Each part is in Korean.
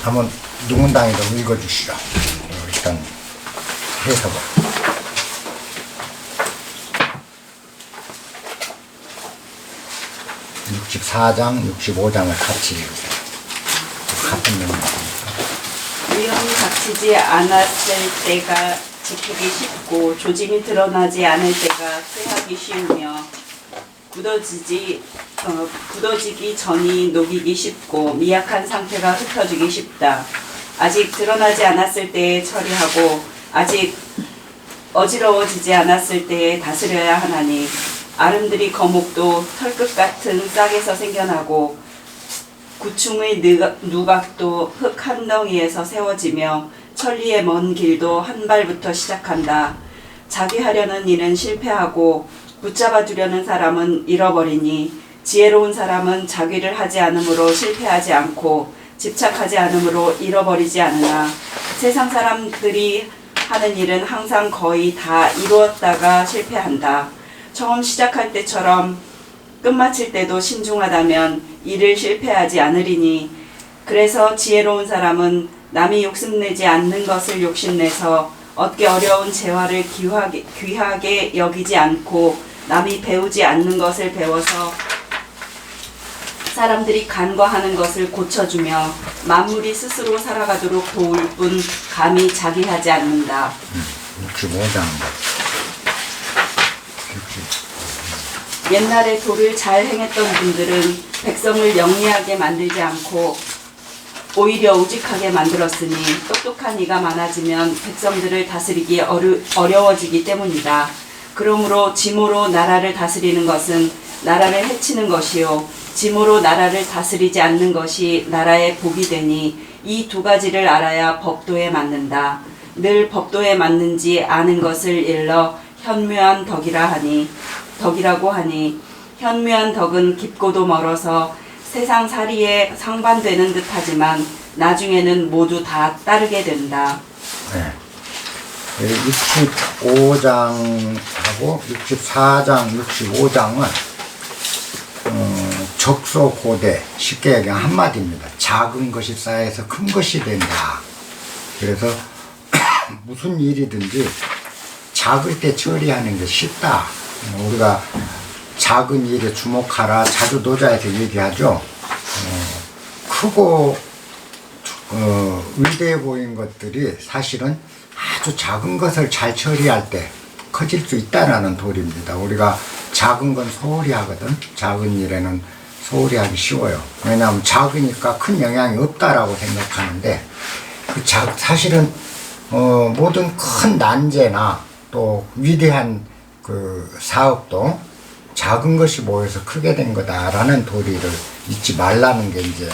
한번 누군당이 좀 읽어주시죠. 일단 해석을. 64장, 65장을 같이 읽으세요. 같은 내용입니다. 위험이 닥치지 않았을 때가 지키기 쉽고 조짐이 드러나지 않을 때가 꾀하기 쉬우며 굳어지기 전이 녹이기 쉽고 미약한 상태가 흩어지기 쉽다. 아직 드러나지 않았을 때에 처리하고 아직 어지러워지지 않았을 때에 다스려야 하나니 아름드리 거목도 털끝 같은 싹에서 생겨나고 구충의 누각도 흙 한 덩이에서 세워지며 천리의 먼 길도 한 발부터 시작한다. 자기 하려는 이는 실패하고 붙잡아 두려는 사람은 잃어버리니 지혜로운 사람은 자기를 하지 않으므로 실패하지 않고 집착하지 않으므로 잃어버리지 않으나 세상 사람들이 하는 일은 항상 거의 다 이루었다가 실패한다. 처음 시작할 때처럼 끝마칠 때도 신중하다면 일을 실패하지 않으리니 그래서 지혜로운 사람은 남이 욕심내지 않는 것을 욕심내서 얻기 어려운 재화를 귀하게 여기지 않고 남이 배우지 않는 것을 배워서 사람들이 간과하는 것을 고쳐주며 만물이 스스로 살아가도록 도울 뿐 감히 자기하지 않는다. 65장. 옛날에 도를 잘 행했던 분들은 백성을 영리하게 만들지 않고 오히려 우직하게 만들었으니 똑똑한 이가 많아지면 백성들을 다스리기 어려워지기 때문이다. 그러므로 짐으로 나라를 다스리는 것은 나라를 해치는 것이요 짐으로 나라를 다스리지 않는 것이 나라의 복이 되니 이 두 가지를 알아야 법도에 맞는다. 늘 법도에 맞는지 아는 것을 일러 현묘한 덕이라고 하니 현묘한 덕은 깊고도 멀어서 세상 살이에 상반되는 듯하지만 나중에는 모두 다 따르게 된다. 네. 65장하고 64장, 65장은 적소고대, 쉽게 얘기하면 한마디입니다. 작은 것이 쌓여서 큰 것이 된다. 그래서 무슨 일이든지 작을 때 처리하는 게 쉽다. 우리가 작은 일에 주목하라 자주 노자에서 얘기하죠. 크고 위대해 보이는 것들이 사실은 아주 작은 것을 잘 처리할 때 커질 수 있다라는 도리입니다. 우리가 작은 건 소홀히 하거든. 작은 일에는 소홀히 하기 쉬워요. 왜냐하면 작으니까 큰 영향이 없다라고 생각하는데 사실은 모든 큰 난제나 또 위대한 그 사업도 작은 것이 모여서 크게 된 거다라는 도리를 잊지 말라는 게 이제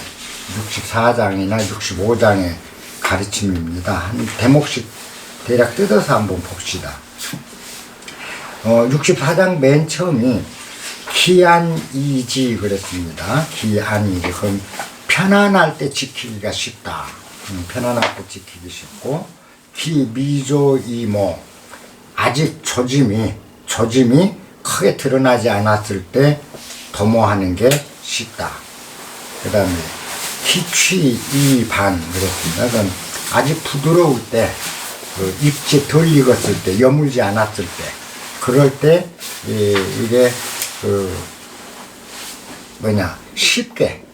64장이나 65장의 가르침입니다. 한 대목씩 대략 뜯어서 한번 봅시다. 64장 맨 처음이 기안이지 그랬습니다. 기안이지. 그럼 편안할 때 지키기가 쉽다. 편안할 때 지키기 쉽고 기미조이모 아직 조짐이 크게 드러나지 않았을 때 도모하는 게 쉽다. 그 다음에 희취이반 그랬습니다. 그건 아직 부드러울 때, 입지 덜 익었을 때, 여물지 않았을 때, 그럴 때 이게 쉽게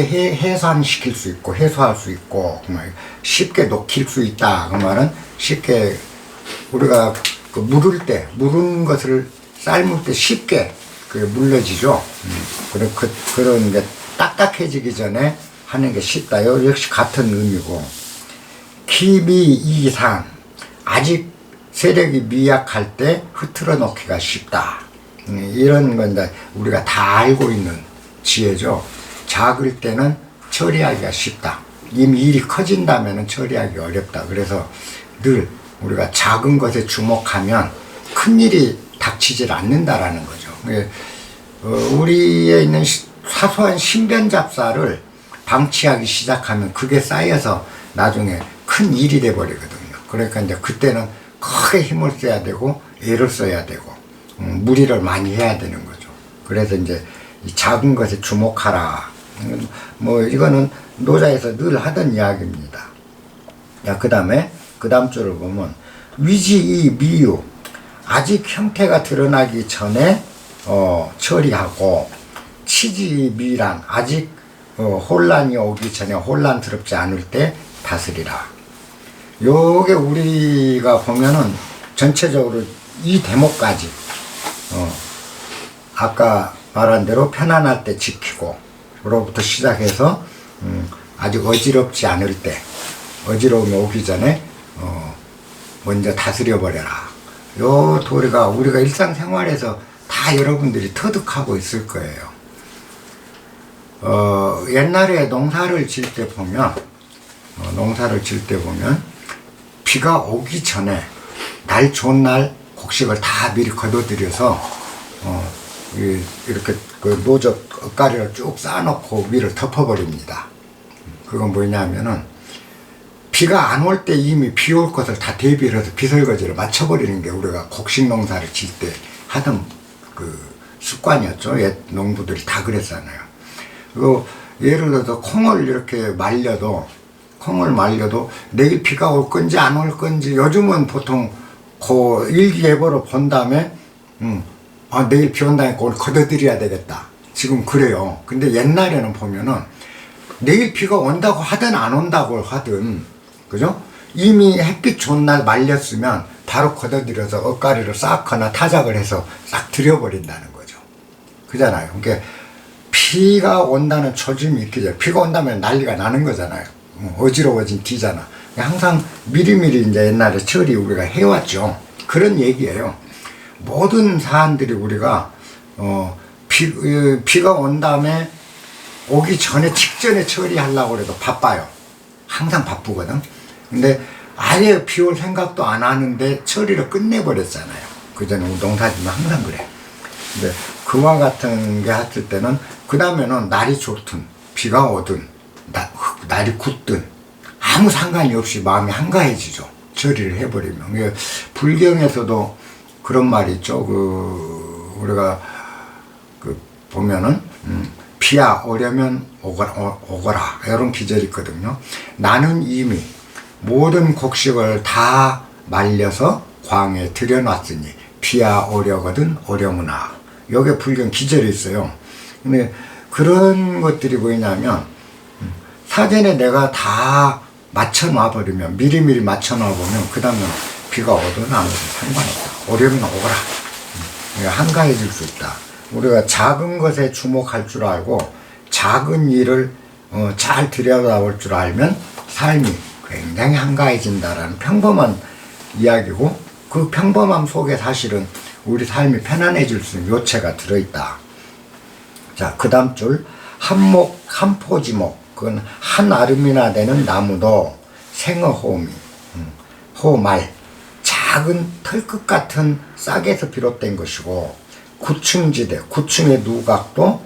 해산시킬 수 있고 해소할 수 있고 쉽게 녹일 수 있다. 그 말은 쉽게 우리가 무른 것을 삶을 때 쉽게 물러지죠. 그런 게 딱딱해지기 전에 하는 게 쉽다. 역시 같은 의미고 기미이상 아직 세력이 미약할 때 흐트러 놓기가 쉽다. 이런 건 우리가 다 알고 있는 지혜죠. 작을 때는 처리하기가 쉽다. 이미 일이 커진다면 처리하기 어렵다. 그래서 늘 우리가 작은 것에 주목하면 큰 일이 닥치질 않는다라는 거죠. 우리에 있는 사소한 신변 잡사를 방치하기 시작하면 그게 쌓여서 나중에 큰 일이 돼버리거든요. 그러니까 이제 그때는 크게 힘을 써야 되고 애를 써야 되고 무리를 많이 해야 되는 거죠. 그래서 이제 이 작은 것에 주목하라 뭐 이거는 노자에서 늘 하던 이야기입니다. 야, 그 다음에 그 다음 줄을 보면 위지이 미유, 아직 형태가 드러나기 전에 처리하고, 치지 미란, 아직 혼란이 오기 전에 혼란스럽지 않을 때 다스리라. 요게 우리가 보면은 전체적으로 이 대목까지 아까 말한 대로 편안할 때 지키고, 로부터 시작해서 아직 어지럽지 않을 때, 어지러움이 오기 전에 먼저 다스려 버려라. 요 도리가 우리가 일상생활에서 다 여러분들이 터득하고 있을 거예요. 옛날에 농사를 질 때 보면 비가 오기 전에 날 좋은 날 곡식을 다 미리 걷어들여서 이렇게 그 노적 엇가리를 쭉 쌓아놓고 위를 덮어버립니다. 그건 뭐냐면은 비가 안 올 때 이미 비 올 것을 다 대비를 해서 비설거지를 맞춰버리는 게 우리가 곡식 농사를 질 때 하던 그 습관이었죠. 옛 농부들이 다 그랬잖아요. 그리고 예를 들어서 콩을 말려도 내일 비가 올 건지 안 올 건지, 요즘은 보통 그 일기예보를 본 다음에 내일 비 온다니까 오늘 걷어들여야 되겠다. 지금 그래요. 근데 옛날에는 보면은 내일 비가 온다고 하든 안 온다고 하든, 그죠? 이미 햇빛 좋은 날 말렸으면 바로 걷어들여서 엇가리를 쌓거나 타작을 해서 싹 들여버린다는 거죠. 그잖아요. 그러니까 비가 온다는 초짐이 있기 전에, 비가 온다면 난리가 나는 거잖아요. 어지러워진 뒤잖아. 항상 미리미리 이제 옛날에 처리 우리가 해왔죠. 그런 얘기예요. 모든 사안들이 우리가 비가 온 다음에 오기 전에 직전에 처리하려고 해도 바빠요. 항상 바쁘거든. 근데 아예 비 올 생각도 안 하는데 처리를 끝내버렸잖아요. 그전에 농사지면 항상 그래. 근데 그와 같은 게 했을 때는, 그 다음에는 날이 좋든 비가 오든 날이 굳든 아무 상관이 없이 마음이 한가해지죠. 처리를 해버리면. 불경에서도 그런 말이 있죠. 우리가 보면은 비야 오려면 오거라 이런 기절이 있거든요. 나는 이미 모든 곡식을 다 말려서 광에 들여놨으니 비야 오려거든 오려무나. 여기에 불경 기절이 있어요. 근데 그런 것들이 뭐냐면, 사전에 내가 다 맞춰놔버리면, 미리미리 맞춰놔보면 그 다음에 비가 오든 안 오든 상관없다. 오려면 오거라. 한가해질 수 있다. 우리가 작은 것에 주목할 줄 알고 작은 일을 잘 들여다볼 줄 알면 삶이 굉장히 한가해진다라는 평범한 이야기고, 그 평범함 속에 사실은 우리 삶이 편안해질 수 있는 요체가 들어있다. 자, 그 다음 줄, 한목, 한포지목. 그건 한 아름이나 되는 나무도 생어호미, 호말, 작은 털끝 같은 싹에서 비롯된 것이고, 구층지대, 구층의 누각도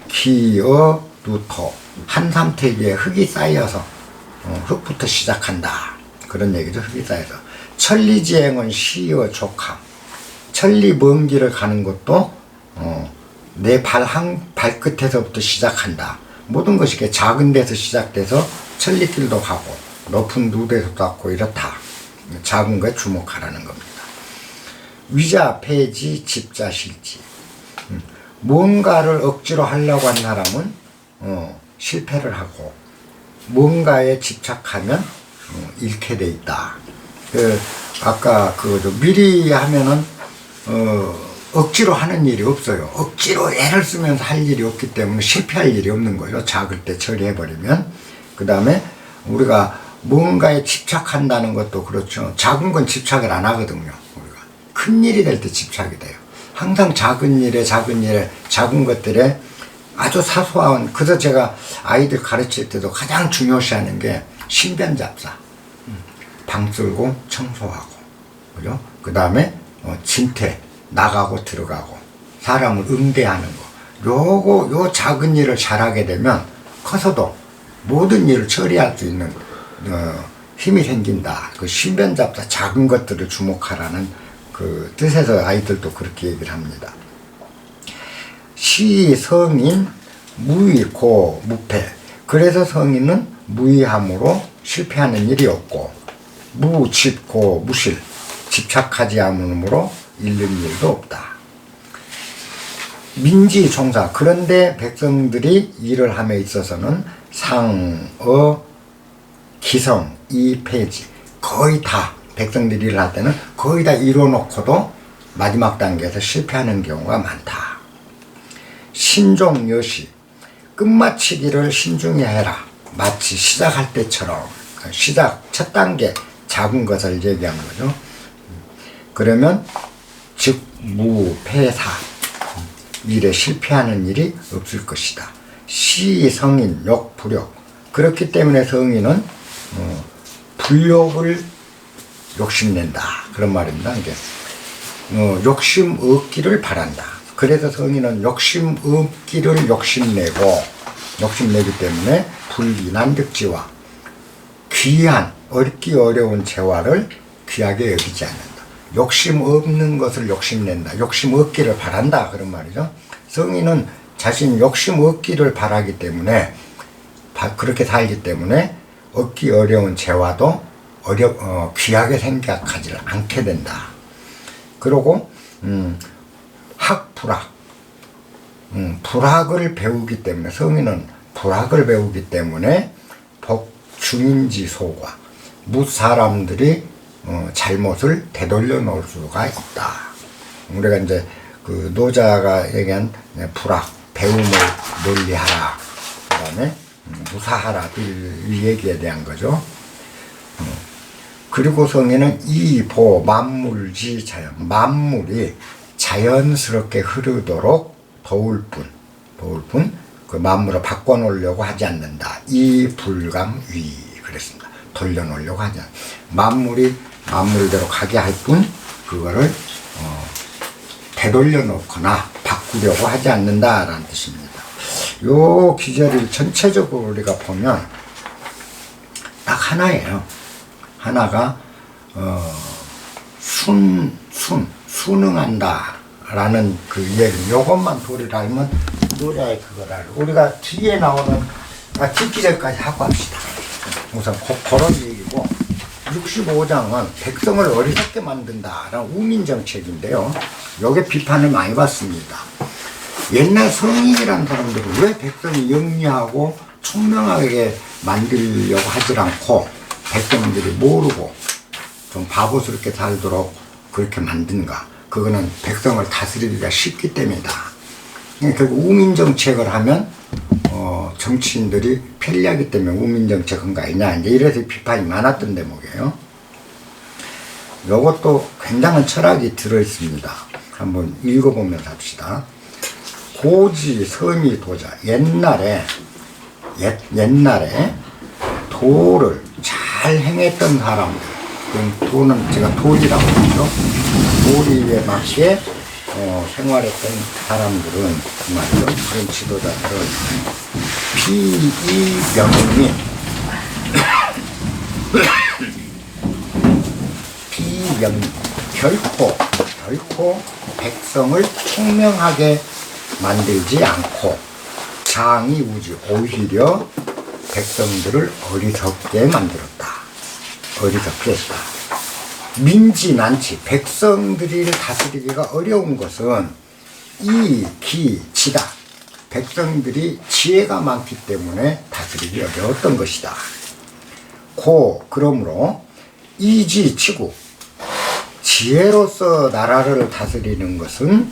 기어 누토, 한삼태기에 흙이 쌓여서 흙부터 시작한다. 그런 얘기죠. 흙이 쌓여서. 천리지행은 시어 족함. 천리 먼 길을 가는 것도 내 발끝에서부터 시작한다. 모든 것이 이렇게 작은 데서 시작돼서 천리길도 가고 높은 누대도 닿고 이렇다. 작은 거에 주목하라는 겁니다. 위자, 폐지, 집자, 실지. 뭔가를 억지로 하려고 한 사람은 실패를 하고, 뭔가에 집착하면 잃게 돼 있다. 아까 미리 하면은 억지로 하는 일이 없어요. 억지로 애를 쓰면서 할 일이 없기 때문에 실패할 일이 없는 거예요. 작을 때 처리해버리면. 그 다음에 우리가 뭔가에 집착한다는 것도 그렇죠. 작은 건 집착을 안 하거든요. 우리가 큰 일이 될 때 집착이 돼요. 항상 작은 일에 작은 것들에 아주 사소한, 그래서 제가 아이들 가르칠 때도 가장 중요시하는 게 신변잡사. 방 쓸고 청소하고, 그죠? 그 다음에 진퇴, 나가고 들어가고, 사람을 응대하는 거. 요 작은 일을 잘하게 되면 커서도 모든 일을 처리할 수 있는 힘이 생긴다. 그 신변잡사, 작은 것들을 주목하라는 그 뜻에서 아이들도 그렇게 얘기를 합니다. 시, 성인, 무의, 무패. 그래서 성인은 무의함으로 실패하는 일이 없고, 무실, 집착하지 않으므로 잃는 일도 없다. 민지종사. 그런데 백성들이 일을 함에 있어서는 상어, 기성, 이폐지 거의 다 백성들이 일을 할 때는 거의 다 이뤄놓고도 마지막 단계에서 실패하는 경우가 많다. 신종여시. 끝마치기를 신중히 해라. 마치 시작할 때처럼 시작 첫 단계 작은 것을 얘기한 거죠. 그러면 즉 무패사. 일에 실패하는 일이 없을 것이다. 시성인, 욕, 불욕. 그렇기 때문에 성인은 불욕을 욕심낸다. 그런 말입니다. 이게 욕심 없기를 바란다. 그래서 성인은 욕심 없기를 욕심내기 때문에 불귀한 득지와 귀한, 얻기 어려운 재화를 귀하게 여기지 않는다. 욕심 없는 것을 욕심낸다. 욕심 없기를 바란다. 그런 말이죠. 성인은 자신 욕심 없기를 바라기 때문에, 그렇게 살기 때문에 얻기 어려운 재화도 귀하게 생각하지 않게 된다. 그리고 학불학. 불학을 배우기 때문에, 성인은 불학을 배우기 때문에 복중인지소과 무사람들이 잘못을 되돌려 놓을 수가 있다. 우리가 이제 그 노자가 얘기한 불학, 배움을 논리하라, 그 다음에 무사하라, 이 얘기에 대한 거죠. 그리고 성인은 이보, 만물지 자연. 만물이 자연스럽게 흐르도록 도울 뿐, 그 만물을 바꿔놓으려고 하지 않는다. 이불감위. 그랬습니다. 돌려놓으려고 하지 않는다. 만물이 만물대로 가게 할 뿐, 그거를 되돌려 놓거나 바꾸려고 하지 않는다라는 뜻입니다. 요 기절을 전체적으로 우리가 보면 딱 하나예요. 하나가 순응한다 라는 그 얘기. 요것만 도리를 알면 노래의 그걸 알고, 우리가 뒤에 나오는 뒷기절까지 하고 합시다. 우선 그런 얘기고, 65장은 백성을 어리석게 만든다라는 우민정책인데요. 여기에 비판을 많이 받습니다. 옛날 성인이라는 사람들은 왜 백성이 영리하고 총명하게 만들려고 하질 않고 백성들이 모르고 좀 바보스럽게 살도록 그렇게 만든가? 그거는 백성을 다스리기가 쉽기 때문이다. 결국 우민정책을 하면 정치인들이 편리하기 때문에 우민정책한 거 아니냐, 이제 이래서 비판이 많았던 대목이에요. 이것도 굉장한 철학이 들어있습니다. 한번 읽어보면서 합시다. 고지, 선이, 도자. 옛날에 도를 잘 행했던 사람들, 도는 제가 도리라고 하죠. 도리에 맞게 생활했던 사람들은 말이죠. 그런 지도자들은 비이명민 결코 백성을 총명하게 만들지 않고 장이우지, 오히려 백성들을 어리석게 만들었다. 어리석게 했다. 민지난치, 백성들을 다스리기가 어려운 것은 이기지다. 백성들이 지혜가 많기 때문에 다스리기 어려웠던 것이다. 그러므로 이지치구, 지혜로서 나라를 다스리는 것은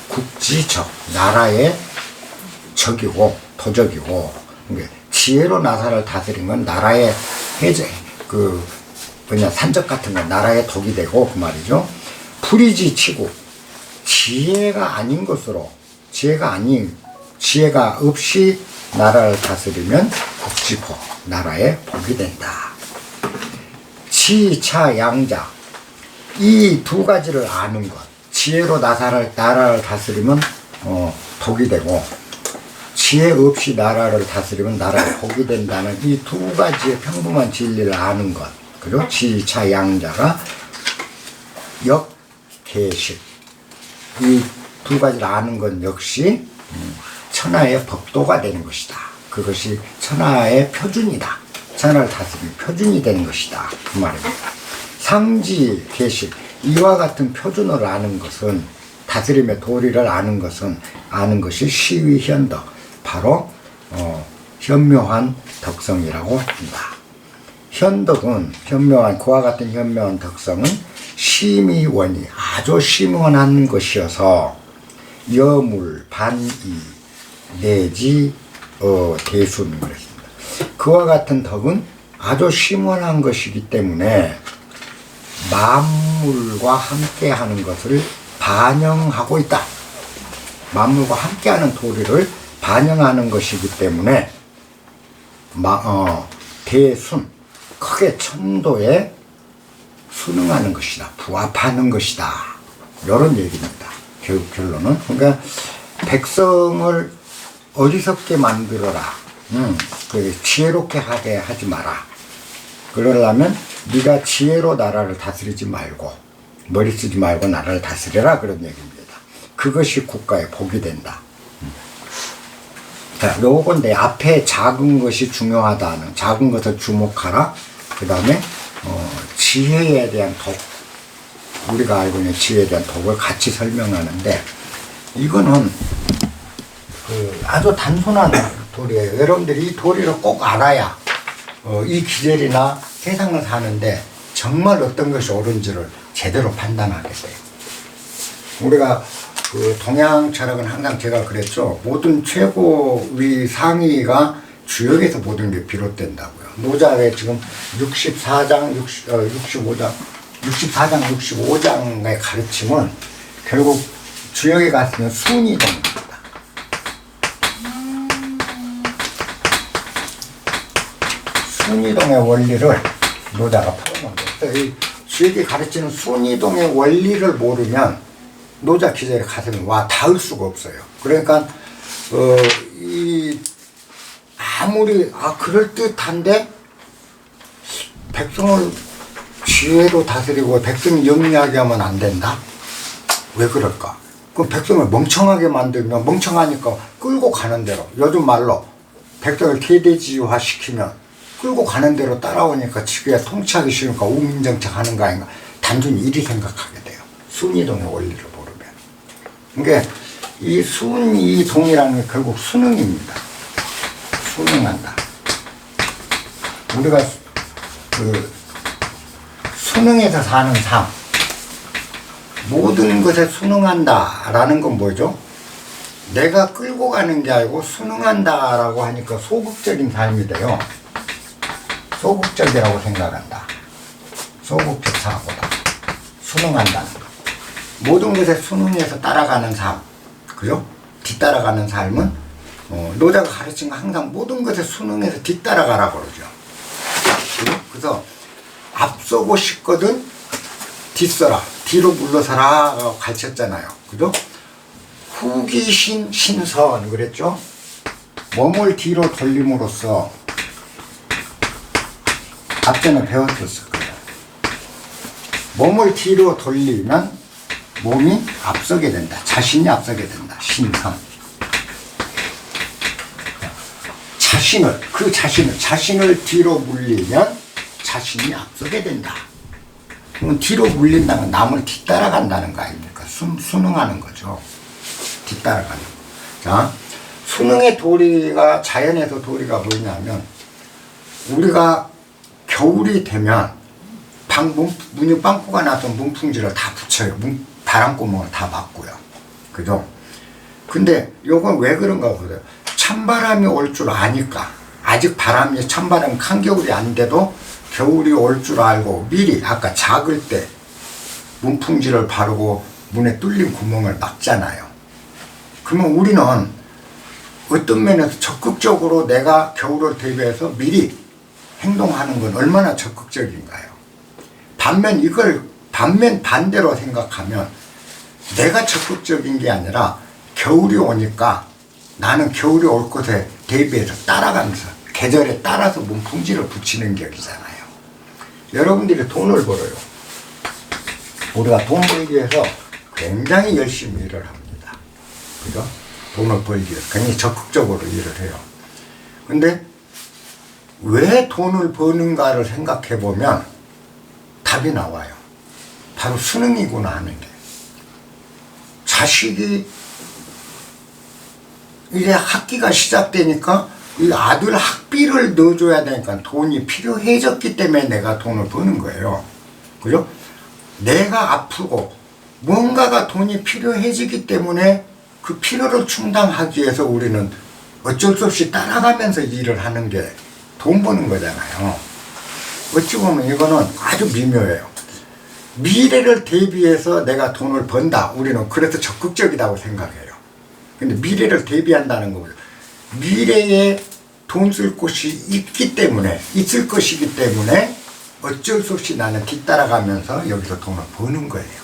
국지적, 나라의 적이고 도적이고, 지혜로 나라를 다스리는 건 나라의 산적 같은 건 나라의 독이 되고, 그 말이죠. 불이지치구, 지혜가 아닌 것으로, 지혜가 없이 나라를 다스리면 국지포, 나라의 복이 된다. 지차양자, 이 두 가지를 아는 것. 지혜로 나라를 다스리면 독이 되고, 지혜 없이 나라를 다스리면 나라의 복이 된다는 이 두 가지의 평범한 진리를 아는 것. 그리고 지차양자가 역계식, 이 두 가지를 아는 것 역시 천하의 법도가 되는 것이다. 그것이 천하의 표준이다. 천하를 다스리는 표준이 되는 것이다. 그 말입니다. 상지 계식, 이와 같은 표준을 아는 것은, 다스림의 도리를 아는 것이 시위현덕, 바로 현묘한 덕성이라고 한다. 현덕은, 그와 같은 현묘한 덕성은 심의원이 아주 심원한 것이어서 여물, 반의, 내지 대수는 그랬습니다. 그와 같은 덕은 아주 심원한 것이기 때문에 만물과 함께하는 것을 반영하고 있다. 만물과 함께하는 도리를 반영하는 것이기 때문에 대순, 크게 천도에 순응하는 것이다. 부합하는 것이다. 이런 얘기입니다. 결론은. 그러니까 백성을 어리석게 만들어라. 지혜롭게 하게 하지 마라. 그러려면 네가 지혜로 나라를 다스리지 말고 머리 쓰지 말고 나라를 다스려라, 그런 얘기입니다. 그것이 국가의 복이 된다. 자, 요건 내 앞에 작은 것이 중요하다는, 작은 것을 주목하라. 그 다음에 지혜에 대한 덕, 우리가 알고 있는 지혜에 대한 덕을 같이 설명하는데, 이거는 아주 단순한 도리예요. 여러분들이 이 도리를 꼭 알아야 이 기절이나 세상을 사는데 정말 어떤 것이 옳은지를 제대로 판단하게 돼요. 우리가 동양 철학은 항상 제가 그랬죠. 모든 최고위 상위가 주역에서 모든 게 비롯된다고요. 노자의 지금 64장, 65장의 가르침은 결국 주역에 갔으면 순이동입니다. 순이동의 원리를 노자가 풀어놓은 거예요. 이 주역이 가르치는 순이동의 원리를 모르면 노자 기자의 가슴이 닿을 수가 없어요. 그러니까 아무리 그럴듯한데 백성을 지혜로 다스리고 백성이 영리하게 하면 안 된다? 왜 그럴까? 그럼 백성을 멍청하게 만들면 멍청하니까 끌고 가는 대로, 요즘 말로 백성을 개돼지화 시키면 끌고 가는 대로 따라오니까 지가 통치하기 싫으니까 우민정책 하는 거 아닌가, 단순히 이리 생각하게 돼요. 순이동의 원리를 모르면. 그러니까 이 순이동이라는 게 결국 수능입니다. 수능한다. 우리가 수능에서 사는 삶, 모든 것에 수능한다라는 건 뭐죠? 내가 끌고 가는 게 아니고 수능한다라고 하니까 소극적인 삶이 돼요. 소극적이라고 생각한다. 소극적 사고다. 수능한다는 거. 모든 것에 수능해서 따라가는 삶, 그죠? 뒤따라가는 삶은 노자가 가르친 거 항상 모든 것에 수능해서 뒤따라가라고 그러죠. 그래서 앞서고 싶거든 뒤서라, 뒤로 물러서라 라고 가르쳤잖아요. 그죠? 후기신 신선 그랬죠? 몸을 뒤로 돌림으로써, 앞전에 배웠었을 거예요. 몸을 뒤로 돌리면 몸이 앞서게 된다. 자신이 앞서게 된다. 신선. 자신을 뒤로 물리면 자신이 앞서게 된다. 그럼 뒤로 물린다는 건 남을 뒤따라간다는 거 아닙니까? 순응하는 거죠. 뒤따라가는 거. 자, 수능의 도리가, 자연에서 도리가 뭐냐면, 우리가 겨울이 되면 문이 빵꾸가 나서 문풍지를 다 붙여요. 바람구멍을 다 막고요. 그죠? 근데 요건 왜 그런가 보세요. 찬바람이 올 줄 아니까, 아직 찬바람이 한겨울이 안 돼도 겨울이 올 줄 알고 미리 아까 작을 때 문풍지를 바르고 문에 뚫린 구멍을 막잖아요. 그러면 우리는 어떤 면에서 적극적으로 내가 겨울을 대비해서 미리 행동하는 건 얼마나 적극적인가요? 반면 반대로 생각하면 내가 적극적인 게 아니라 겨울이 오니까 나는 겨울이 올 것에 대비해서 따라가면서 계절에 따라서 문풍지를 붙이는 격이잖아요. 여러분들이 돈을 벌어요. 우리가 돈 벌기 위해서 굉장히 열심히 일을 합니다. 그죠? 돈을 벌기 위해서 굉장히 적극적으로 일을 해요. 근데 왜 돈을 버는가를 생각해 보면 답이 나와요. 바로 수능이구나 하는 게. 자식이 이제 학기가 시작되니까 이 아들 학비를 넣어줘야 되니까 돈이 필요해졌기 때문에 내가 돈을 버는 거예요. 그죠? 내가 아프고 뭔가가 돈이 필요해지기 때문에 그 필요를 충당하기 위해서 우리는 어쩔 수 없이 따라가면서 일을 하는 게 돈 버는 거잖아요. 어찌 보면 이거는 아주 미묘해요. 미래를 대비해서 내가 돈을 번다. 우리는 그래서 적극적이라고 생각해요. 근데 미래를 대비한다는 거죠. 미래에 돈 쓸 곳이 있을 것이기 때문에 어쩔 수 없이 나는 뒤따라가면서 여기서 돈을 버는 거예요.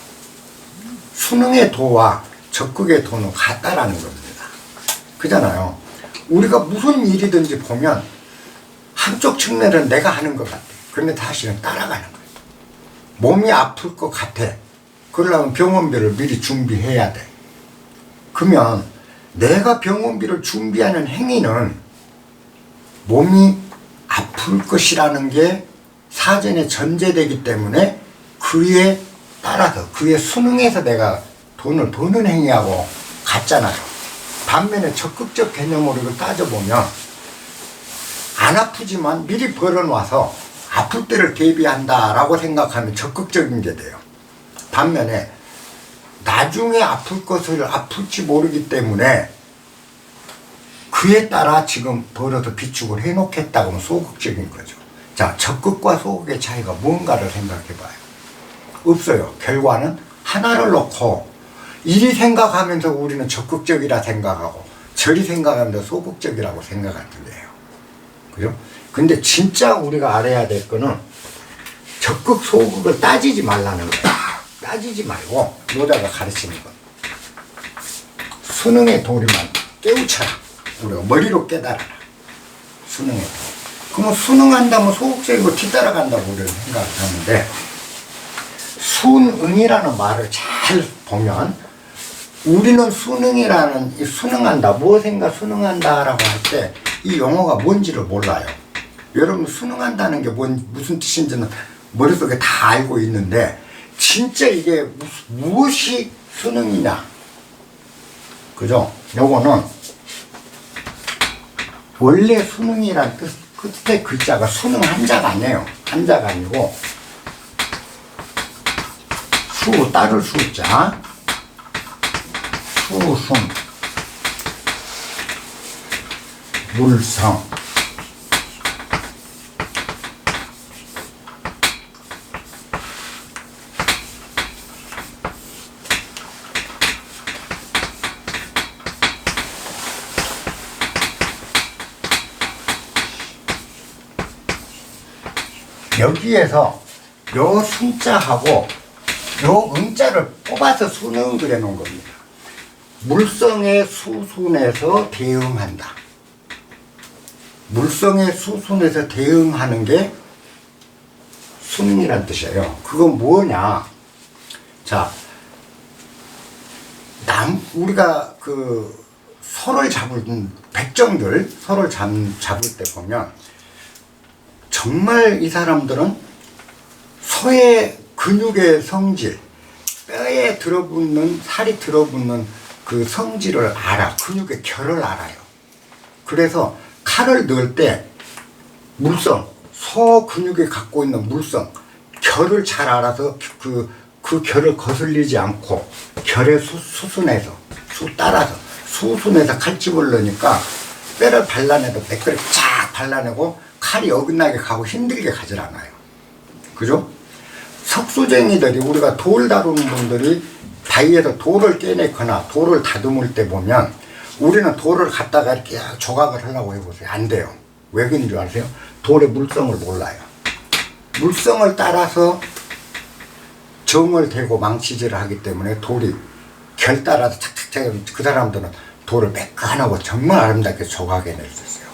수능의 도와 적극의 도는 같다라는 겁니다. 그잖아요. 우리가 무슨 일이든지 보면 한쪽 측면은 내가 하는 것 같아. 그런데 사실은 따라가는 거예요. 몸이 아플 것 같아. 그러려면 병원비를 미리 준비해야 돼. 그러면 내가 병원비를 준비하는 행위는 몸이 아플 것이라는 게 사전에 전제되기 때문에 그에 따라서 그의 수능에서 내가 돈을 버는 행위하고 같잖아요. 반면에 적극적 개념으로 이걸 따져보면 안 아프지만 미리 벌어놔서 아플 때를 대비한다라고 생각하면 적극적인 게 돼요. 반면에 나중에 아플 것을 아플지 모르기 때문에 그에 따라 지금 벌어서 비축을 해놓겠다고 하면 소극적인 거죠. 자, 적극과 소극의 차이가 뭔가를 생각해 봐요. 없어요. 결과는 하나를 놓고 이리 생각하면서 우리는 적극적이라 생각하고 저리 생각하면서 소극적이라고 생각하는 거예요. 그죠? 근데 진짜 우리가 알아야 될 거는 적극 소극을 따지지 말라는 거예요. 따지지 말고 노자가 가르치는 것. 수능의 도리만 깨우쳐라. 우리가 머리로 깨달아라. 수능의 도리. 그러면 수능한다면 소극적이고 뒤따라간다고 우리는 생각을 하는데 수능이라는 말을 잘 보면 우리는 수능이라는 이 수능한다 무엇인가 수능한다라고 할 때 이 용어가 뭔지를 몰라요. 여러분 수능한다는 게 무슨 뜻인지는 머릿속에 다 알고 있는데 진짜 이게 무엇이 수능이냐 그죠? 요거는 원래 수능이란 끝에 글자가 수능 한자가 아니에요. 한자가 아니고 따를 수자 수순 물성 여기에서 요 순자하고 요 음자를 뽑아서 수능 그래 놓은 겁니다. 물성의 수순에서 대응한다. 물성의 수순에서 대응하는 게 수능이란 뜻이에요. 그건 뭐냐? 자, 우리가 서로를 잡은 백정들 서로를 잡을 때 보면 정말 이 사람들은 소의 근육의 성질, 뼈에 들어붙는 살이 들어붙는 그 성질을 알아. 근육의 결을 알아요. 그래서 칼을 넣을 때 물성, 소 근육이 갖고 있는 물성, 결을 잘 알아서 그 결을 거슬리지 않고 결의 수순에서 따라서 수순에서 칼집을 넣으니까 뼈를 발라내도 매끄럽게 쫙 발라내고 칼이 어긋나게 가고 힘들게 가질 않아요. 그죠? 석수쟁이들이 우리가 돌 다루는 분들이 바위에서 돌을 깨내거나 돌을 다듬을 때 보면 우리는 돌을 갖다가 이렇게 조각을 하려고 해보세요. 안 돼요. 왜 그런 줄 아세요? 돌의 물성을 몰라요. 물성을 따라서 정을 대고 망치질을 하기 때문에 돌이 결 따라서 착착착 그 사람들은 돌을 매끈하고 정말 아름답게 조각해낼 수 있어요.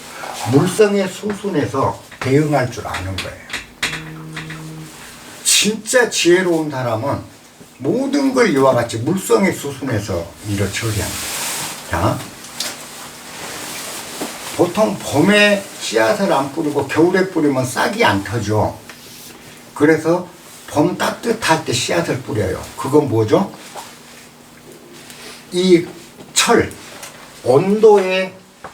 물성의 수순에서 대응할 줄 아는 거예요. 진짜 지혜로운 사람은 모든 걸 이와 같이 물성의 수순에서 일을 처리합니다. 자, 보통 봄에 씨앗을 안 뿌리고 겨울에 뿌리면 싹이 안 터져. 그래서 봄 따뜻할 때 씨앗을 뿌려요. 그건 뭐죠? 이 철,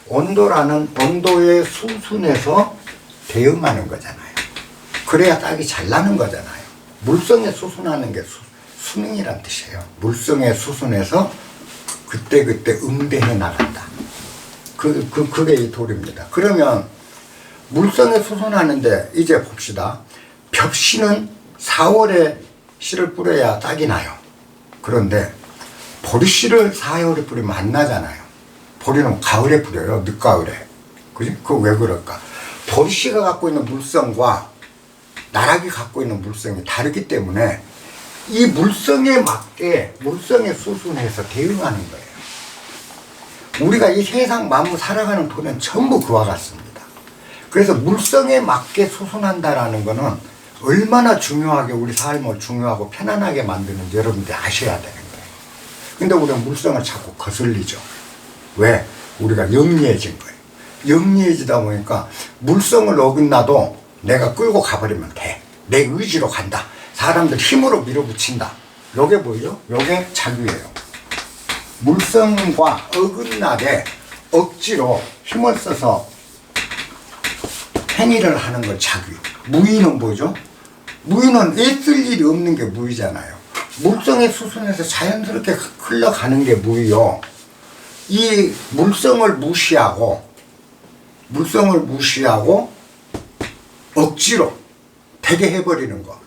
온도라는 온도의 수순에서 대응하는 거잖아요. 그래야 싹이 잘 나는 거잖아요. 물성에 수순하는 게 수능이란 뜻이에요. 물성의 수순에서 그때그때 응대해 나간다. 그게 이 돌입니다. 그러면 물성에 수순하는데 이제 봅시다. 벽씨는 4월에 씨를 뿌려야 싹이 나요. 그런데 보리씨를 4월에 뿌리면 안 나잖아요. 보리는 가을에 뿌려요. 늦가을에. 그지? 그거 왜 그럴까? 보리씨가 갖고 있는 물성과 나락이 갖고 있는 물성이 다르기 때문에 이 물성에 맞게 물성에 수순해서 대응하는 거예요. 우리가 이 세상 만물 살아가는 도는 전부 그와 같습니다. 그래서 물성에 맞게 수순한다라는 거는 얼마나 중요하게 우리 삶을 중요하고 편안하게 만드는지 여러분들이 아셔야 되는 거예요. 근데 우리는 물성을 자꾸 거슬리죠. 왜? 우리가 영리해진 거예요. 영리해지다 보니까 물성을 어긋나도 내가 끌고 가버리면 돼. 내 의지로 간다. 사람들 힘으로 밀어붙인다. 요게 뭐죠? 요게 자규예요. 물성과 어긋나게 억지로 힘을 써서 행위를 하는 걸 자규. 무의는 뭐죠? 무의는 애쓸 일이 없는 게 무의잖아요. 물성의 수순에서 자연스럽게 흘러가는 게 무의요. 이 물성을 무시하고 억지로 되게 해버리는 거,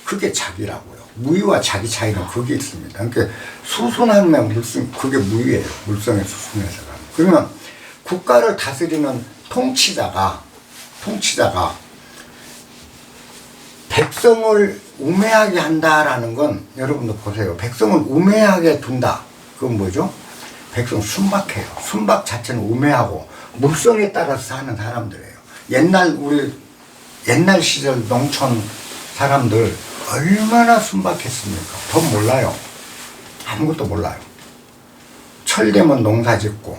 그게 자기라고요. 무의와 자기 차이는 그게 있습니다. 그러니까 수순하면 물성, 그게 무의예요. 물성의 수순에서 가는. 그러면 국가를 다스리는 통치자가 백성을 우매하게 한다라는 건 여러분도 보세요. 백성을 우매하게 둔다. 그건 뭐죠? 백성 순박해요. 순박 자체는 우매하고 물성에 따라서 사는 사람들이에요. 옛날 시절 농촌 사람들 얼마나 순박했습니까? 더 몰라요. 아무것도 몰라요. 철되면 농사 짓고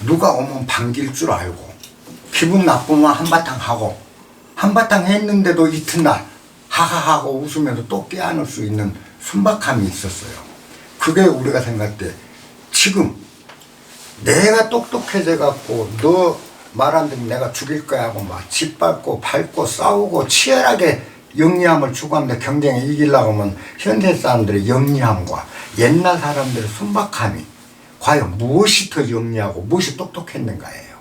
누가 오면 반길 줄 알고 기분 나쁘면 한바탕 하고 한바탕 했는데도 이튿날 하하하고 웃으면서 또 깨안을 수 있는 순박함이 있었어요. 그게 우리가 생각할 때 지금 내가 똑똑해져 갖고 너 말 안 들으면 내가 죽일 거야 하고 막 짓밟고 밟고 싸우고 치열하게 영리함을 추구하면서 경쟁에 이기려고 하면 현대 사람들의 영리함과 옛날 사람들의 순박함이 과연 무엇이 더 영리하고 무엇이 똑똑했는가예요.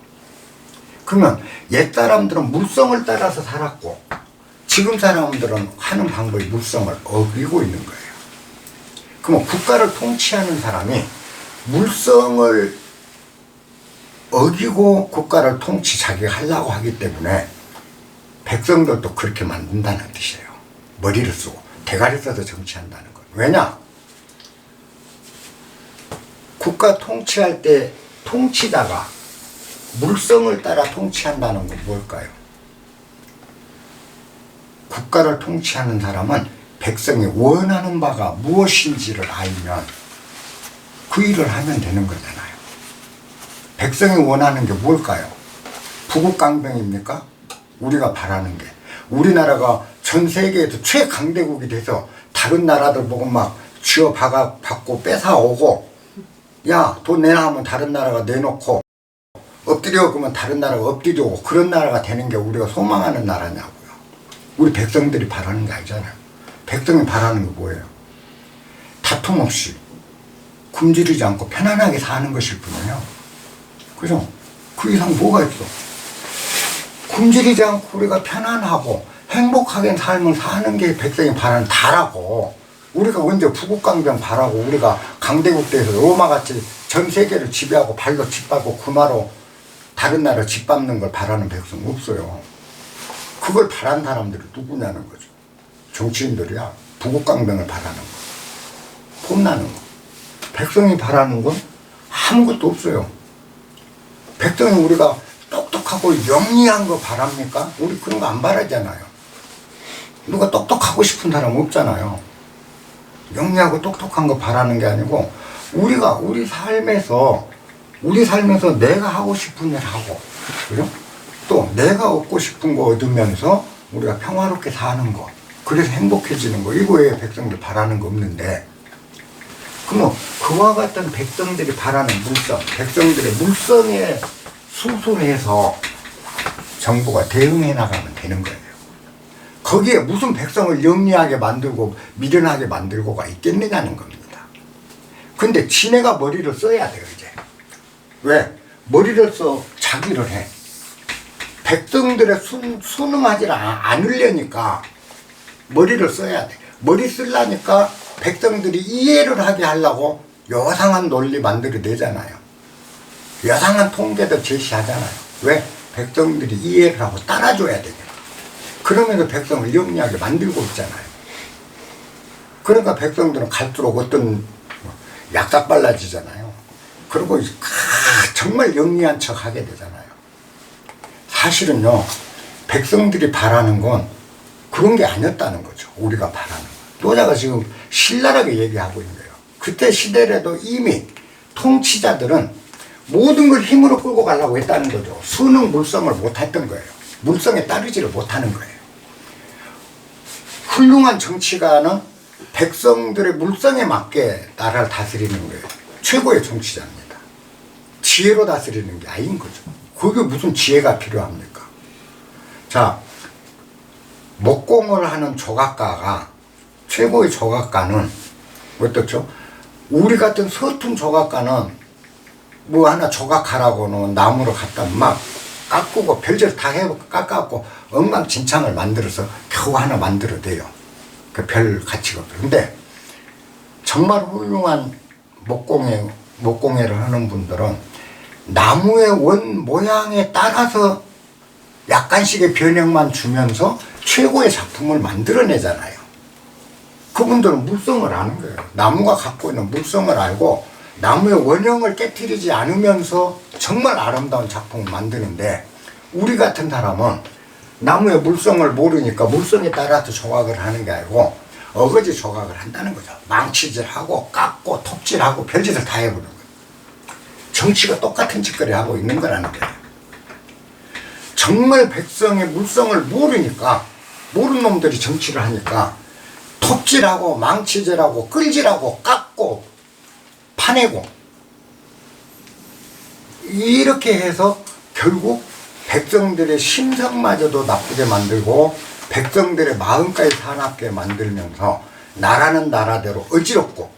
그러면 옛 사람들은 물성을 따라서 살았고 지금 사람들은 하는 방법이 물성을 어기고 있는 거예요. 그러면 국가를 통치하는 사람이 물성을 어기고 국가를 자기가 하려고 하기 때문에 백성들도 그렇게 만든다는 뜻이에요. 머리를 쓰고 대가리 써서 정치한다는 것. 왜냐? 국가 통치할 때 통치자가 물성을 따라 통치한다는 건 뭘까요? 국가를 통치하는 사람은 백성이 원하는 바가 무엇인지를 알면 그 일을 하면 되는 거잖아요. 백성이 원하는 게 뭘까요? 부국강병입니까? 우리가 바라는 게. 우리나라가 전 세계에서 최강대국이 돼서 다른 나라들 보고 막 쥐어받고 뺏어오고 야, 돈 내놔 하면 다른 나라가 내놓고 엎드려 그러면 다른 나라가 엎드려오고 그런 나라가 되는 게 우리가 소망하는 나라냐고요. 우리 백성들이 바라는 게 아니잖아요. 백성이 바라는 게 뭐예요? 다툼 없이 굶주리지 않고 편안하게 사는 것일 뿐이에요. 그죠? 그 이상 뭐가 있어? 굶주리지 않고 우리가 편안하고 행복하게 삶을 사는 게 백성이 바라는 다라고. 우리가 언제 부국강병 바라고 우리가 강대국 때에서 로마같이 전 세계를 지배하고 발로 짓밟고 금화로 다른 나라 짓밟는 걸 바라는 백성 없어요. 그걸 바라는 사람들이 누구냐는 거죠. 정치인들이야. 부국강병을 바라는 거. 폼나는 거. 백성이 바라는 건 아무것도 없어요. 백성이 우리가 똑똑하고 영리한 거 바랍니까? 우리 그런 거 안 바라잖아요. 누가 똑똑하고 싶은 사람 없잖아요. 영리하고 똑똑한 거 바라는 게 아니고 우리가 우리 삶에서 내가 하고 싶은 일 하고 그죠? 또 내가 얻고 싶은 거 얻으면서 우리가 평화롭게 사는 거, 그래서 행복해지는 거, 이거 왜 백성들 바라는 거 없는데, 그러면 그와 같은 백성들이 바라는 물성, 백성들의 물성에 수순해서 정부가 대응해 나가면 되는 거예요. 거기에 무슨 백성을 영리하게 만들고 미련하게 만들고가 있겠느냐는 겁니다. 근데 지네가 머리를 써야 돼요, 이제. 왜? 머리를 써 자기를 해. 백성들의 순응하지 않으려니까 머리를 써야 돼. 머리 쓰려니까 백성들이 이해를 하게 하려고 요상한 논리 만들어내잖아요. 요상한 통계도 제시하잖아요. 왜? 백성들이 이해를 하고 따라줘야 되니까. 그러면서 백성을 영리하게 만들고 있잖아요. 그러니까 백성들은 갈수록 어떤 약삭발라지잖아요. 그리고 정말 영리한 척 하게 되잖아요. 사실은요, 백성들이 바라는 건 그런 게 아니었다는 거죠. 우리가 바라는 거. 노자가 지금 신랄하게 얘기하고 있는 거예요. 그때 시대라도 이미 통치자들은 모든 걸 힘으로 끌고 가려고 했다는 거죠. 수능 물성을 못했던 거예요. 물성에 따르지를 못하는 거예요. 훌륭한 정치가는 백성들의 물성에 맞게 나라를 다스리는 거예요. 최고의 정치자입니다. 지혜로 다스리는 게 아닌 거죠. 그게 무슨 지혜가 필요합니까? 자, 목공을 하는 조각가가, 최고의 조각가는 어떻죠? 우리 같은 서툰 조각가는 뭐 하나 조각하라고는 나무로 갖다 막 깎고 별절 다 깎아갖고 엉망진창을 만들어서 겨우 하나 만들어내요. 그 별 가치가 없어요. 근데 정말 훌륭한 목공예를 하는 분들은 나무의 원 모양에 따라서 약간씩의 변형만 주면서 최고의 작품을 만들어내잖아요. 그분들은 물성을 아는 거예요. 나무가 갖고 있는 물성을 알고 나무의 원형을 깨트리지 않으면서 정말 아름다운 작품을 만드는데, 우리 같은 사람은 나무의 물성을 모르니까 물성에 따라서 조각을 하는 게 아니고 어거지 조각을 한다는 거죠. 망치질하고 깎고 톱질하고 별짓을 다 해보는 거예요. 정치가 똑같은 짓거리 하고 있는 거라는 거예요. 정말 백성의 물성을 모르니까, 모르는 놈들이 정치를 하니까 톱질하고 망치질하고 끌질하고 깎고 파내고 이렇게 해서 결국 백성들의 심성마저도 나쁘게 만들고 백성들의 마음까지 사납게 만들면서 나라는 나라대로 어지럽고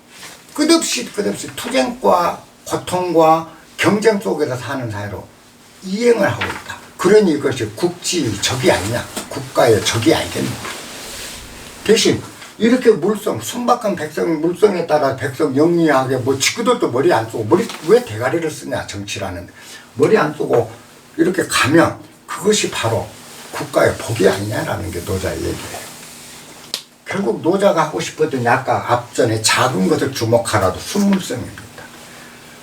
끝없이 투쟁과 고통과 경쟁 속에서 사는 사회로 이행을 하고 있다. 그러니 이것이 국지적이 아니냐, 국가의 적이 아니겠느냐. 대신 이렇게 물성, 순박한 백성 물성에 따라 백성 영리하게 뭐 지그들도 머리 안 쓰고, 머리 왜 대가리를 쓰냐, 정치라는 머리 안 쓰고 이렇게 가면 그것이 바로 국가의 복이 아니냐라는 게 노자의 얘기예요. 결국 노자가 하고 싶었던 아까 앞전에 작은 것을 주목하라도 순물성입니다.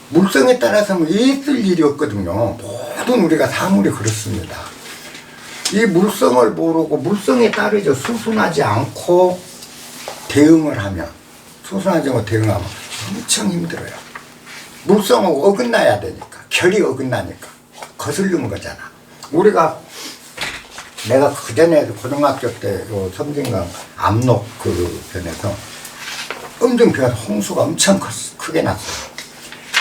물성에 따라서는 있을 일이 없거든요. 모든 우리가 사물이 그렇습니다. 이 물성을 모르고 물성에 따르죠. 수순하지 않고 대응을 하면, 수순하지 않고 대응하면 엄청 힘들어요. 물성하고 어긋나야 되니까, 결이 어긋나니까 거슬리는 거잖아. 내가 그전에 고등학교 때 섬진강 압록 그 변에서 엄청 비가 홍수가 엄청 크게 났어요.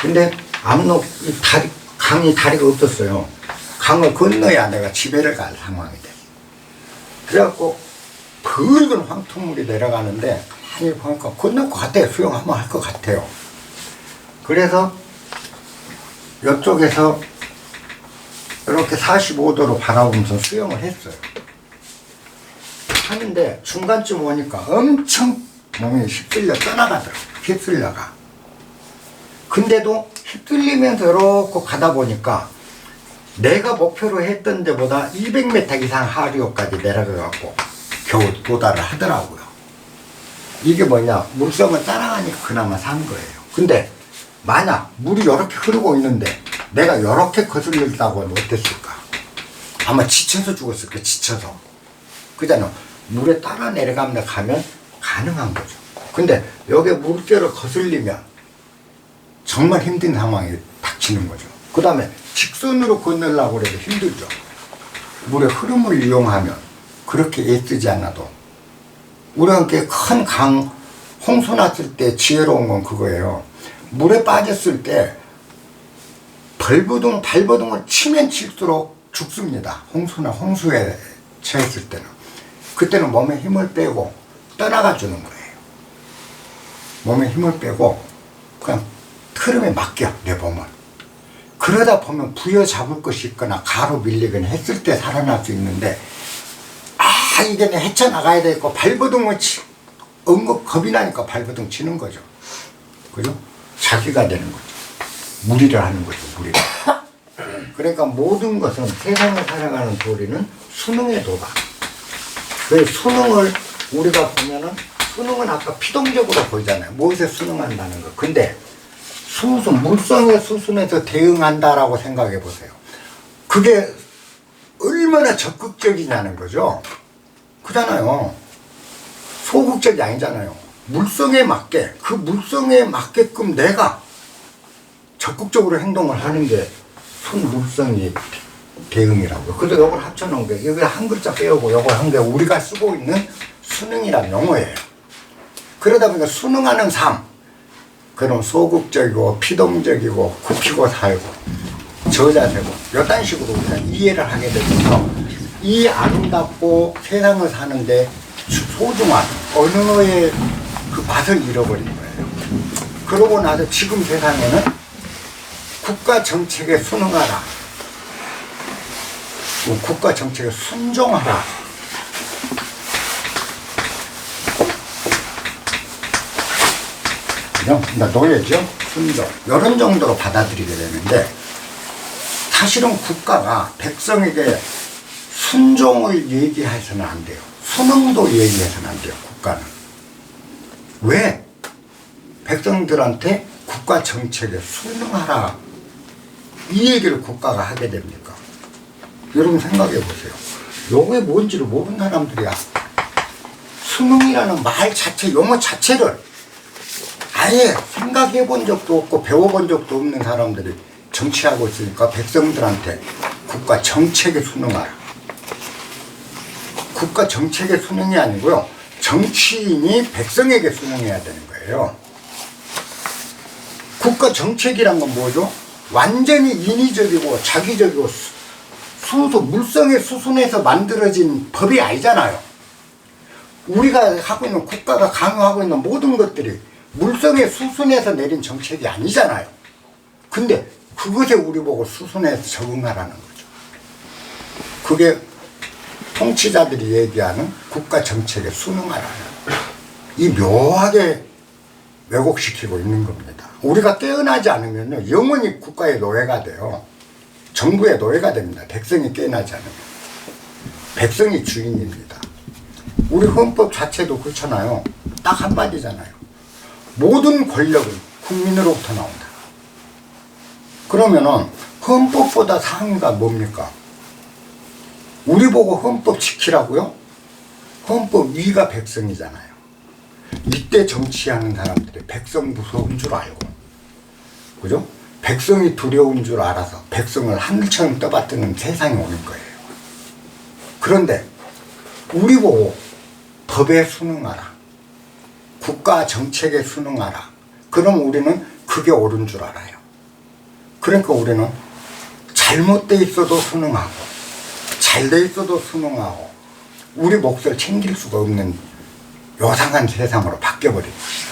근데 압록 강이 다리가 없었어요. 강을 건너야 내가 집에를 갈 상황이 돼. 그래갖고 붉은 황토물이 내려가는데 아니 보니까 건널 것 같아요. 수영 한번 할 것 같아요. 그래서 이쪽에서 이렇게 45도로 바라보면서 수영을 했어요. 하는데 중간쯤 오니까 엄청 몸이 휩쓸려 떠나가더라고요. 휩쓸려가. 근데도 휩쓸리면서 이렇게 가다 보니까 내가 목표로 했던 데보다 200m 이상 하류까지 내려가갖고 겨우 도달을 하더라고요. 이게 뭐냐, 물성을 따라가니까 그나마 산 거예요. 근데 만약 물이 이렇게 흐르고 있는데 내가 이렇게 거슬렸다고 하면 어땠을까? 아마 지쳐서 죽었을 거예요. 지쳐서. 그잖아. 물에 따라 내려가면 가면 가능한 거죠. 근데 여기 물결을 거슬리면 정말 힘든 상황이 닥치는 거죠. 그 다음에 직선으로 건너려고 해도 힘들죠. 물의 흐름을 이용하면 그렇게 애쓰지 않아도 우리가 이렇게 큰 강, 홍수 났을 때 지혜로운 건 그거예요. 물에 빠졌을 때 발버둥을 치면 칠수록 죽습니다. 홍수나 홍수에 처했을 때는. 그때는 몸에 힘을 빼고 떠나가 주는 거예요. 몸에 힘을 빼고 그냥 흐름에 맡겨, 내 몸을. 그러다 보면 부여잡을 것이 있거나 가로 밀리거나 했을 때 살아날 수 있는데, 이게 내 헤쳐나가야 되고 발버둥을 언급 겁이 나니까 발버둥 치는 거죠. 그죠? 자기가 되는 거죠. 무리를 하는 거죠, 무리를. 그러니까 모든 것은 세상을 살아가는 도리는 수능의 도다. 그 수능을 우리가 보면은, 수능은 아까 피동적으로 보이잖아요. 무엇에 수능한다는 거. 근데 물성의 수순에서 대응한다라고 생각해 보세요. 그게 얼마나 적극적이냐는 거죠. 그잖아요. 소극적이 아니잖아요. 물성에 맞게, 그 물성에 맞게끔 내가 적극적으로 행동을 하는 게 순물성의 대응이라고요. 그래서 이걸 합쳐놓은 게, 여기 한 글자 빼오고 이걸 한 게 우리가 쓰고 있는 수능이라는 용어예요. 그러다 보니까 수능하는 삶, 그럼 소극적이고 피동적이고 굽히고 살고 저자세고 이런 식으로 우리가 이해를 하게 되면서 이 아름답고 세상을 사는데 소중한 언어의 그 맛을 잃어버린 거예요. 그러고 나서 지금 세상에는 국가 정책에 순응하라, 국가 정책에 순종하라, 노예죠. 순종. 이런 정도로 받아들이게 되는데, 사실은 국가가 백성에게 순종을 얘기해서는 안 돼요. 순응도 얘기해서는 안 돼요. 국가는. 왜 백성들한테 국가 정책에 순응하라, 이 얘기를 국가가 하게 됩니까? 여러분 생각해 보세요. 요게 뭔지를 모르는 사람들이야. 순응이라는 말 자체, 용어 자체를 아예 생각해 본 적도 없고 배워본 적도 없는 사람들이 정치하고 있으니까 백성들한테 국가 정책에 순응하라. 국가 정책에 순응이 아니고요, 정치인이 백성에게 순응해야 되는 거예요. 국가 정책이란 건 뭐죠? 완전히 인위적이고 자기적이고 물성의 수순에서 만들어진 법이 아니잖아요. 우리가 하고 있는, 국가가 강요하고 있는 모든 것들이 물성의 수순에서 내린 정책이 아니잖아요. 근데 그것에 우리 보고 수순에서 적응하라는 거죠. 그게 통치자들이 얘기하는 국가 정책에 순응하라는, 이 묘하게 왜곡시키고 있는 겁니다. 우리가 깨어나지 않으면요, 영원히 국가의 노예가 돼요. 정부의 노예가 됩니다. 백성이 깨어나지 않으면. 백성이 주인입니다. 우리 헌법 자체도 그렇잖아요. 딱 한마디잖아요. 모든 권력은 국민으로부터 나온다. 그러면은 헌법보다 상위가 뭡니까? 우리 보고 헌법 지키라고요? 헌법 위가 백성이잖아요. 이때 정치하는 사람들이 백성 무서운 줄 알고, 그죠? 백성이 두려운 줄 알아서 백성을 하늘처럼 떠받드는 세상이 오는 거예요. 그런데 우리 보고 법에 순응하라, 국가 정책에 순응하라, 그럼 우리는 그게 옳은 줄 알아요. 그러니까 우리는 잘못돼 있어도 순응하고 잘돼 있어도 순응하고 우리 몫을 챙길 수가 없는 요상한 세상으로 바뀌어버린 것이죠.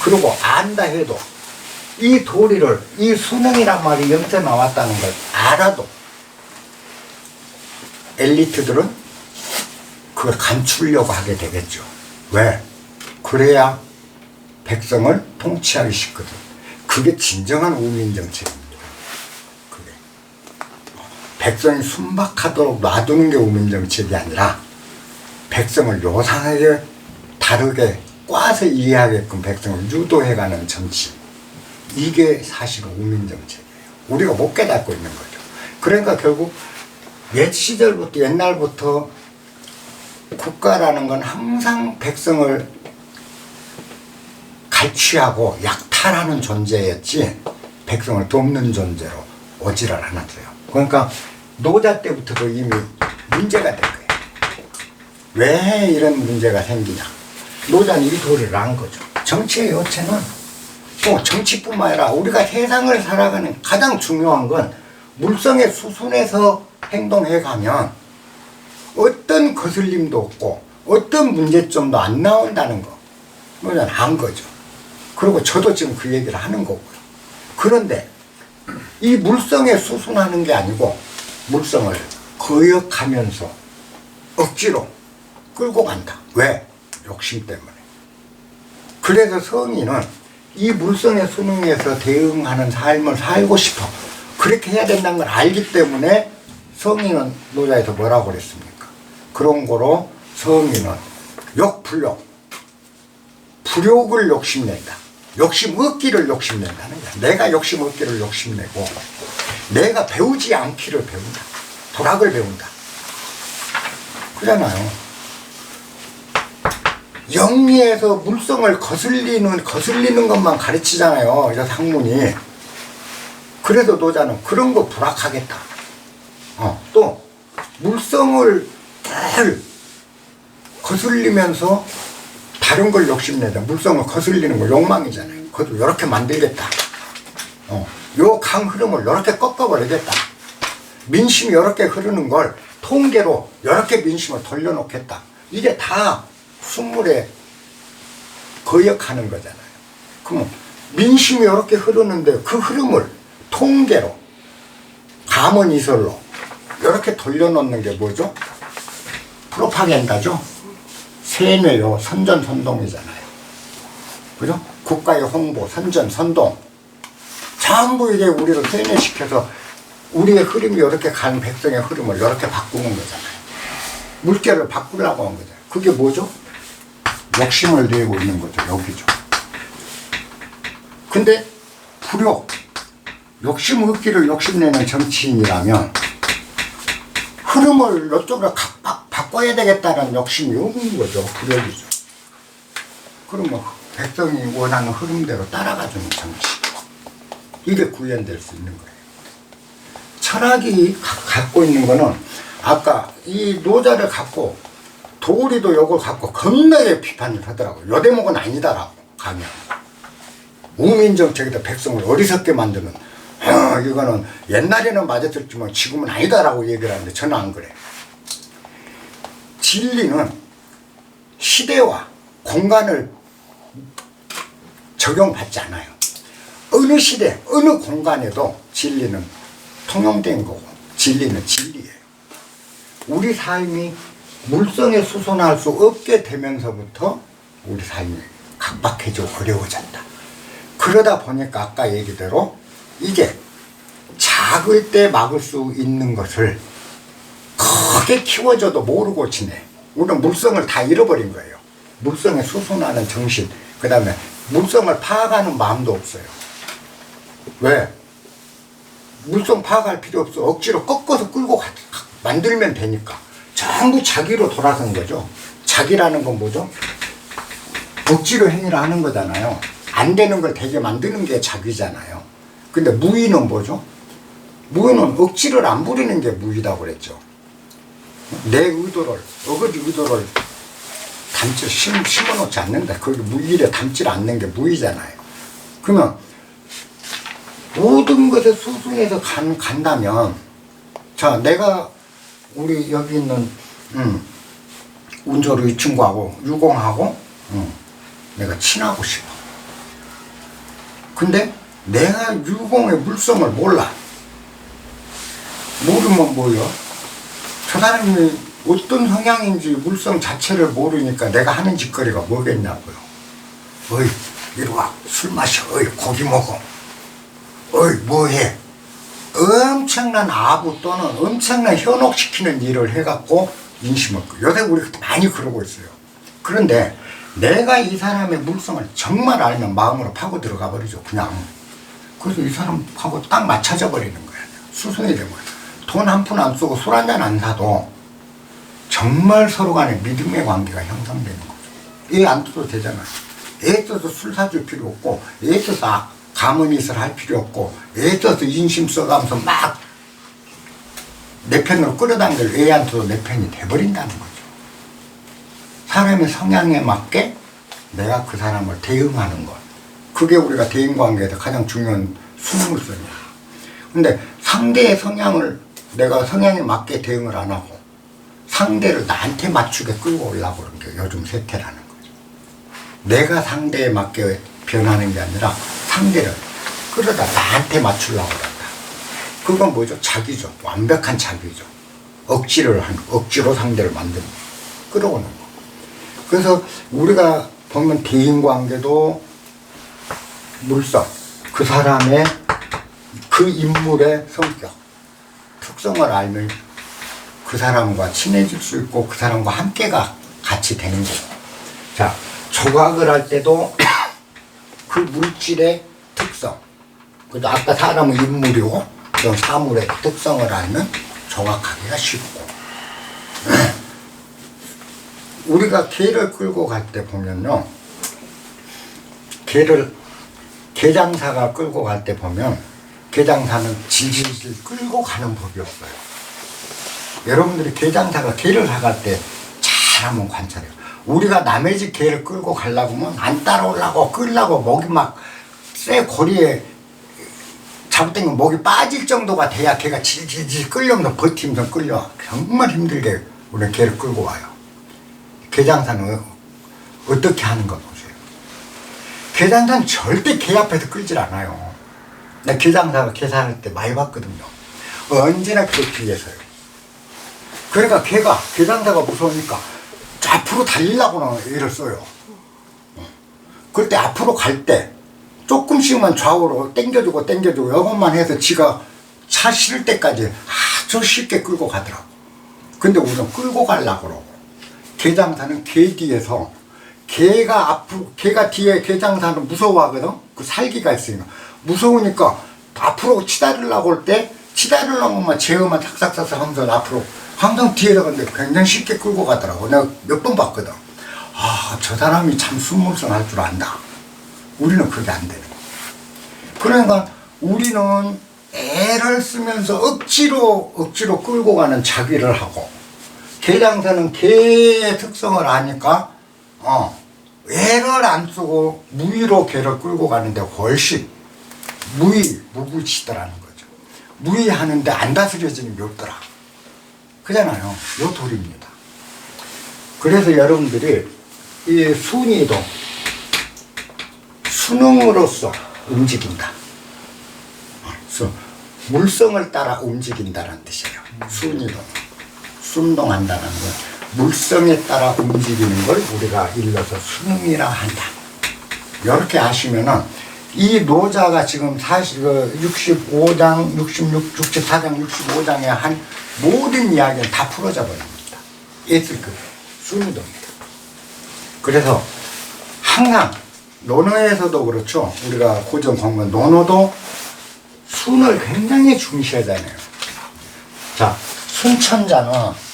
그리고 안다 해도 이 도리를, 이 순응이란 말이 여기서 나왔다는 걸 알아도 엘리트들은 그걸 감추려고 하게 되겠죠. 왜? 그래야 백성을 통치하기 쉽거든. 그게 진정한 우민정책입니다. 그게 백성이 순박하도록 놔두는 게 우민정책이 아니라 백성을 요상하게 다르게 꽈서 이해하게끔 백성을 유도해가는 정치, 이게 사실은 우민정책이에요. 우리가 못 깨닫고 있는 거죠. 그러니까 결국 옛 시절부터, 옛날부터 국가라는 건 항상 백성을 갈취하고 약탈하는 존재였지 백성을 돕는 존재로 오지를 않았어요. 그러니까 노자 때부터도 이미 문제가 된 거예요. 왜 이런 문제가 생기냐. 노자는 이 도리를 안 거죠. 정치의 요체는 또 정치뿐만 아니라 우리가 세상을 살아가는 가장 중요한 건 물성의 수순에서 행동해 가면 어떤 거슬림도 없고 어떤 문제점도 안 나온다는 거. 노자는 안 거죠. 그리고 저도 지금 그 얘기를 하는 거고요. 그런데 이 물성에 수순하는 게 아니고 물성을 거역하면서 억지로 끌고 간다. 왜? 욕심 때문에. 그래서 성인은 이 물성의 수능에서 대응하는 삶을 살고 싶어. 그렇게 해야 된다는 걸 알기 때문에 성인은 노자에서 뭐라고 그랬습니까? 그런 거로 성인은 욕불욕, 불욕을 욕심낸다. 욕심 얻기를 욕심낸다는 거야. 내가 욕심 얻기를 욕심내고 내가 배우지 않기를 배운다. 도락을 배운다. 그러잖아요. 영리에서 물성을 거슬리는 것만 가르치잖아요. 이 학문이. 그래서 노자는 그런 거 불악하겠다. 또 물성을 잘 거슬리면서 다른 걸 욕심내다. 물성을 거슬리는 거 욕망이잖아요. 그것도 이렇게 만들겠다. 요 강 흐름을 이렇게 꺾어버리겠다. 민심이 이렇게 흐르는 걸 통계로 이렇게 민심을 돌려놓겠다. 이게 다 순물에 거역하는 거잖아요. 그럼 민심이 이렇게 흐르는데 그 흐름을 통계로 가문이설로 이렇게 돌려놓는 게 뭐죠? 프로파간다죠. 세뇌요, 선전선동이잖아요. 그죠? 국가의 홍보, 선전선동. 전부 이게 우리를 세뇌시켜서 우리의 흐름이 이렇게 가는 백성의 흐름을 이렇게 바꾸는 거잖아요. 물결을 바꾸려고 한 거잖아요. 그게 뭐죠? 욕심을 내고 있는 거죠. 여기죠. 근데 불욕, 욕심 얻기를 욕심내는 정치인이라면 흐름을 이쪽으로 바꿔야 되겠다는 욕심이 없는 거죠. 불욕이죠. 그러면 백성이 원하는 흐름대로 따라가주는 정치. 이게 구현될 수 있는 거예요. 철학이 갖고 있는 거는 아까 이 노자를 갖고 도리도 요걸 갖고 겁나게 비판을 하더라고요. 요 대목은 아니다라고 강연. 우민정책에다 백성을 어리석게 만드는 이거는 옛날에는 맞았었지만 지금은 아니다라고 얘기를 하는데 저는 안 그래요. 진리는 시대와 공간을 적용받지 않아요. 어느 시대, 어느 공간에도 진리는 통용된 거고 진리는 진리예요. 우리 삶이 물성에 수선할 수 없게 되면서부터 우리 삶이 각박해지고 어려워졌다. 그러다 보니까 아까 얘기대로 이제 작을 때 막을 수 있는 것을 크게 키워줘도 모르고 지내. 우리는 물성을 다 잃어버린 거예요. 물성에 수선하는 정신, 그 다음에 물성을 파악하는 마음도 없어요. 왜? 물성 파악할 필요 없어. 억지로 꺾어서 끌고 만들면 되니까. 전부 자기로 돌아선 거죠. 자기라는 건 뭐죠? 억지로 행위를 하는 거잖아요. 안 되는 걸 되게 만드는 게 자기잖아요. 근데 무의는 뭐죠? 무의는 억지를 안 부리는 게 무의라고 그랬죠. 내 의도를, 어거지 의도를 심어놓지 않는다. 거기 무의를 담지 않는 게 무의잖아요. 그러면 모든 것에 수순해서 간다면, 자, 내가 우리 여기 있는 운조로 이 친구하고 유공하고 내가 친하고 싶어. 근데 내가 유공의 물성을 몰라. 모르면 뭐요? 저 사람이 어떤 성향인지 물성 자체를 모르니까 내가 하는 짓거리가 뭐겠냐고요. 어이, 이리 와, 술 마셔. 어이, 고기 먹어. 어이, 뭐해? 엄청난 아부 또는 엄청난 현혹시키는 일을 해갖고 인심을 요새 우리 많이 그러고 있어요. 그런데 내가 이 사람의 물성을 정말 알면 마음으로 파고 들어가 버리죠. 그냥. 그래서 이 사람하고 딱 맞춰져 버리는 거야. 수순이 되고. 돈 한 푼 안 쓰고 술 한 잔 안 사도 정말 서로 간에 믿음의 관계가 형성되는 거죠. 애 안 떠도 되잖아요. 애 떠서 술 사줄 필요 없고 애 떠서 가문이슬 할 필요 없고 애써서 인심 써가면서 막 내 편으로 끌어당길 애한테도 내 편이 돼버린다는 거죠. 사람의 성향에 맞게 내가 그 사람을 대응하는 것. 그게 우리가 대인관계에서 가장 중요한 수능물성이야. 근데 상대의 성향을 내가 성향에 맞게 대응을 안 하고 상대를 나한테 맞추게 끌고 오려고 그러는 게 요즘 세태라는 거죠. 내가 상대에 맞게 변하는 게 아니라 상대를 끌어다 나한테 맞추려고 그런다. 그건 뭐죠? 자기죠. 완벽한 자기죠. 억지로 상대를 만드는 거. 끌어오는 거. 그래서 우리가 보면 대인관계도 물성, 그 사람의 그 인물의 성격, 특성을 알면 그 사람과 친해질 수 있고 그 사람과 함께가 같이 되는 거예요. 자, 조각을 할 때도 그 물질의 특성, 그래도 아까 사람은 인물이고 그런 사물의 특성을 알면 조각하기가 쉽고 우리가 개를 끌고 갈 때 보면요, 개장사가 끌고 갈 때 보면 개장사는 질질질 끌고 가는 법이 없어요. 여러분들이 개장사가 개를 사갈 때 잘 한번 관찰해요. 우리가 남의 집 개를 끌고 가려고 하면 안 따라오려고 끌려고 목이 막 쇠 고리에 잘못된 목이 빠질 정도가 돼야 개가 질질질 끌려면서 버티면서 끌려. 정말 힘들게 우리 개를 끌고 와요. 개장사는 어떻게 하는 거 보세요. 개장사는 절대 개 앞에서 끌질 않아요. 나 개장사가 계산할 때 많이 봤거든요. 언제나 개 뒤에서요. 그러니까 개장사가 무서우니까 앞으로 달리려고 애를 써요. 그럴 때 앞으로 갈 때 조금씩만 좌우로 당겨주고 이것만 해서 지가 차 실을 때까지 아주 쉽게 끌고 가더라고. 근데 우리는 끌고 가려고 그러고 개장사는 개 뒤에서 개가 뒤에 개장사는 무서워하거든. 그 살기가 있으니까 무서우니까 앞으로 치다리려고 할 때 치다리려고만 제어만 삭삭삭삭 하면서 앞으로 항상 뒤에서 근데 굉장히 쉽게 끌고 가더라고. 내가 몇 번 봤거든. 아, 저 사람이 참 순물성 할 줄 안다. 우리는 그게 안 되는 거야. 그러니까 우리는 애를 쓰면서 억지로 끌고 가는 자기를 하고 개장사는 개의 특성을 아니까 애를 안 쓰고 무의로 개를 끌고 가는데 훨씬 무구치더라는 거죠. 무의하는데 안 다스려지는 게 없더라. 그잖아요. 요 도리입니다. 그래서 여러분들이 이 순이도 수능으로서 움직인다. 물성을 따라 움직인다는 뜻이에요. 순이도 순동한다는 건 물성에 따라 움직이는 걸 우리가 일러서 수능이라 한다. 이렇게 하시면은 이 노자가 지금 사실 65장, 66, 64장, 65장에 한 모든 이야기는 다 풀어져 버립니다. 예술급 순이도입니다. 그래서 항상 논어에서도 그렇죠. 우리가 고전 공부한 논어도 순을 굉장히 중시하잖아요. 자, 순천자는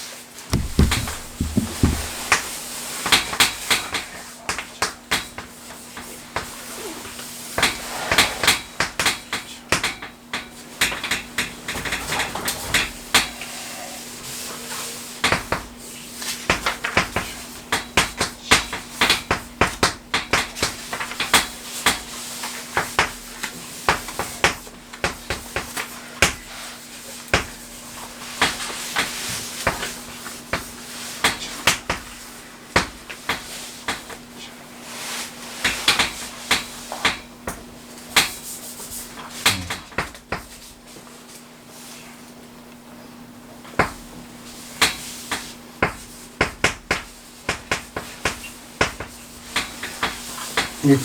이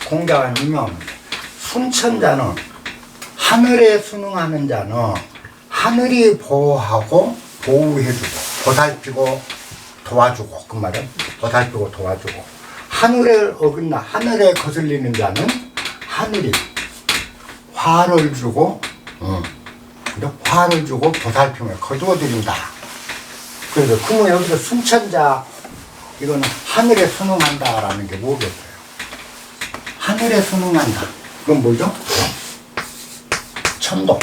공자가 유명합니다. 순천자는 하늘에 순응하는 자는 하늘이 보호하고 보호해주고 보살피고 도와주고 그 말은 보살피고 도와주고 하늘에 어긋나 하늘에 거슬리는 자는 하늘이 화를 주고 화를 주고 보살핌을 거두어드린다. 그래서 그러면 여기서 순천자 이거는 하늘에 순응한다라는 게 뭐겠어요? 하늘에 순응한다. 그건 뭐죠? 천도,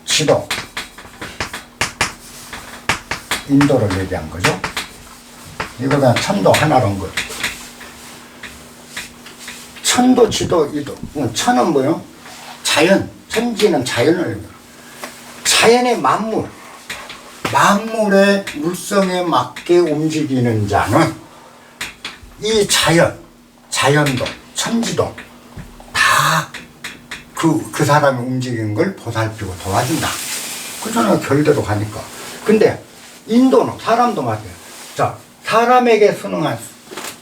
지도, 인도를 얘기한 거죠. 이거 그냥 천도 하나로 한 거죠. 천도, 지도, 이도. 천은 뭐요? 자연. 천지는 자연을 얘기해요. 자연의 만물. 만물의 물성에 맞게 움직이는 자는 이 자연도, 천지도 다 그 사람이 움직이는 걸 보살피고 도와준다. 그잖아요. 결대로 가니까. 근데 인도는 사람도 맞아요. 자, 사람에게 순응한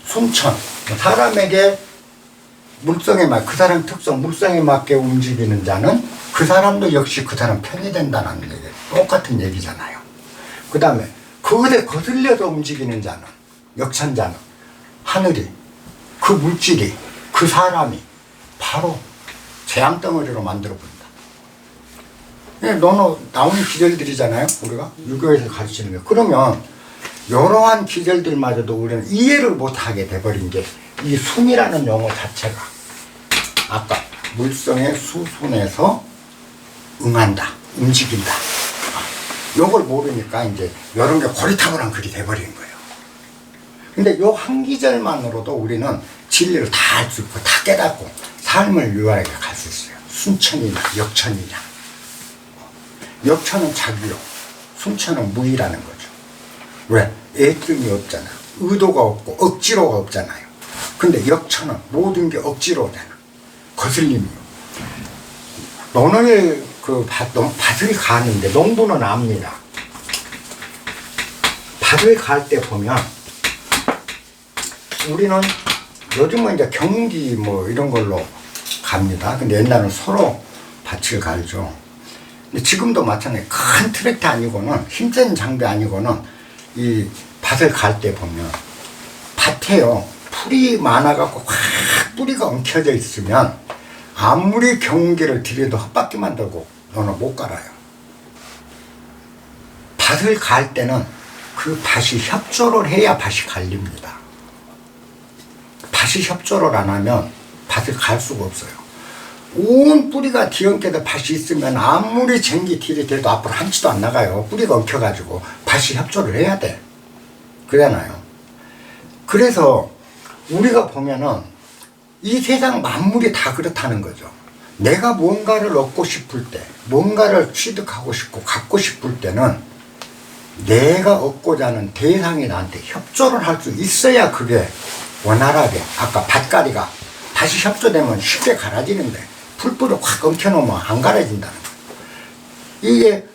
순천, 사람에게 물성에 맞게, 그 사람 특성, 물성에 맞게 움직이는 자는 그 사람도 역시 그 사람 편이 된다는 얘기, 똑같은 얘기잖아요. 그 다음에 그것에 거슬려서 움직이는 자는, 역천자는 하늘이, 그 물질이, 그 사람이 바로 재앙덩어리로 만들어 본다. 나오는 기절들이잖아요. 우리가 유교에서 가르치는 게. 그러면 이러한 기절들마저도 우리는 이해를 못하게 돼버린 게 이 순이라는 용어 자체가 아까 물성의 수순에서 응한다, 움직인다. 요걸 모르니까 이제 이런 게 고리타분한 글이 돼버린 거예요. 근데 요 한 기절만으로도 우리는 진리를 다 알 수 있고 다 깨닫고 삶을 유한하게 갈 수 있어요. 순천이냐 역천이냐. 역천은 자기요, 순천은 무의라는 거죠. 왜? 애증이 없잖아. 의도가 없고 억지로가 없잖아요. 근데 역천은 모든 게 억지로잖아. 거슬림이요. 논을 밭을 가는데 농부는 압니다. 밭을 갈 때 보면 우리는 요즘은 이제 경운기 뭐 이런 걸로 갑니다. 근데 옛날에는 서로 밭을 갈죠. 근데 지금도 마찬가지. 큰 트랙터 아니고는 힘센 장비 아니고는 이 밭을 갈 때 보면 밭에요 풀이 많아갖고 확 뿌리가 엉켜져 있으면 아무리 경운기를 들여도 헛바퀴만 돌고 너는 못 갈아요. 밭을 갈 때는 그 밭이 협조를 해야 밭이 갈립니다. 밭이 협조를 안 하면 밭을 갈 수가 없어요. 온 뿌리가 뒤엉켜서 밭이 있으면 아무리 쟁기 들이대도 앞으로 한치도 안 나가요. 뿌리가 엉켜가지고 밭이 협조를 해야 돼. 그러잖아요. 그래서 우리가 보면은 이 세상 만물이 다 그렇다는 거죠. 내가 뭔가를 얻고 싶을 때, 뭔가를 취득하고 싶고 갖고 싶을 때는 내가 얻고자 하는 대상이 나한테 협조를 할 수 있어야 그게 원활하게, 아까 밭가리가 다시 협조되면 쉽게 갈아지는데 풀뿌리 확 엉켜놓으면 안 갈아진다는 거예요. 이게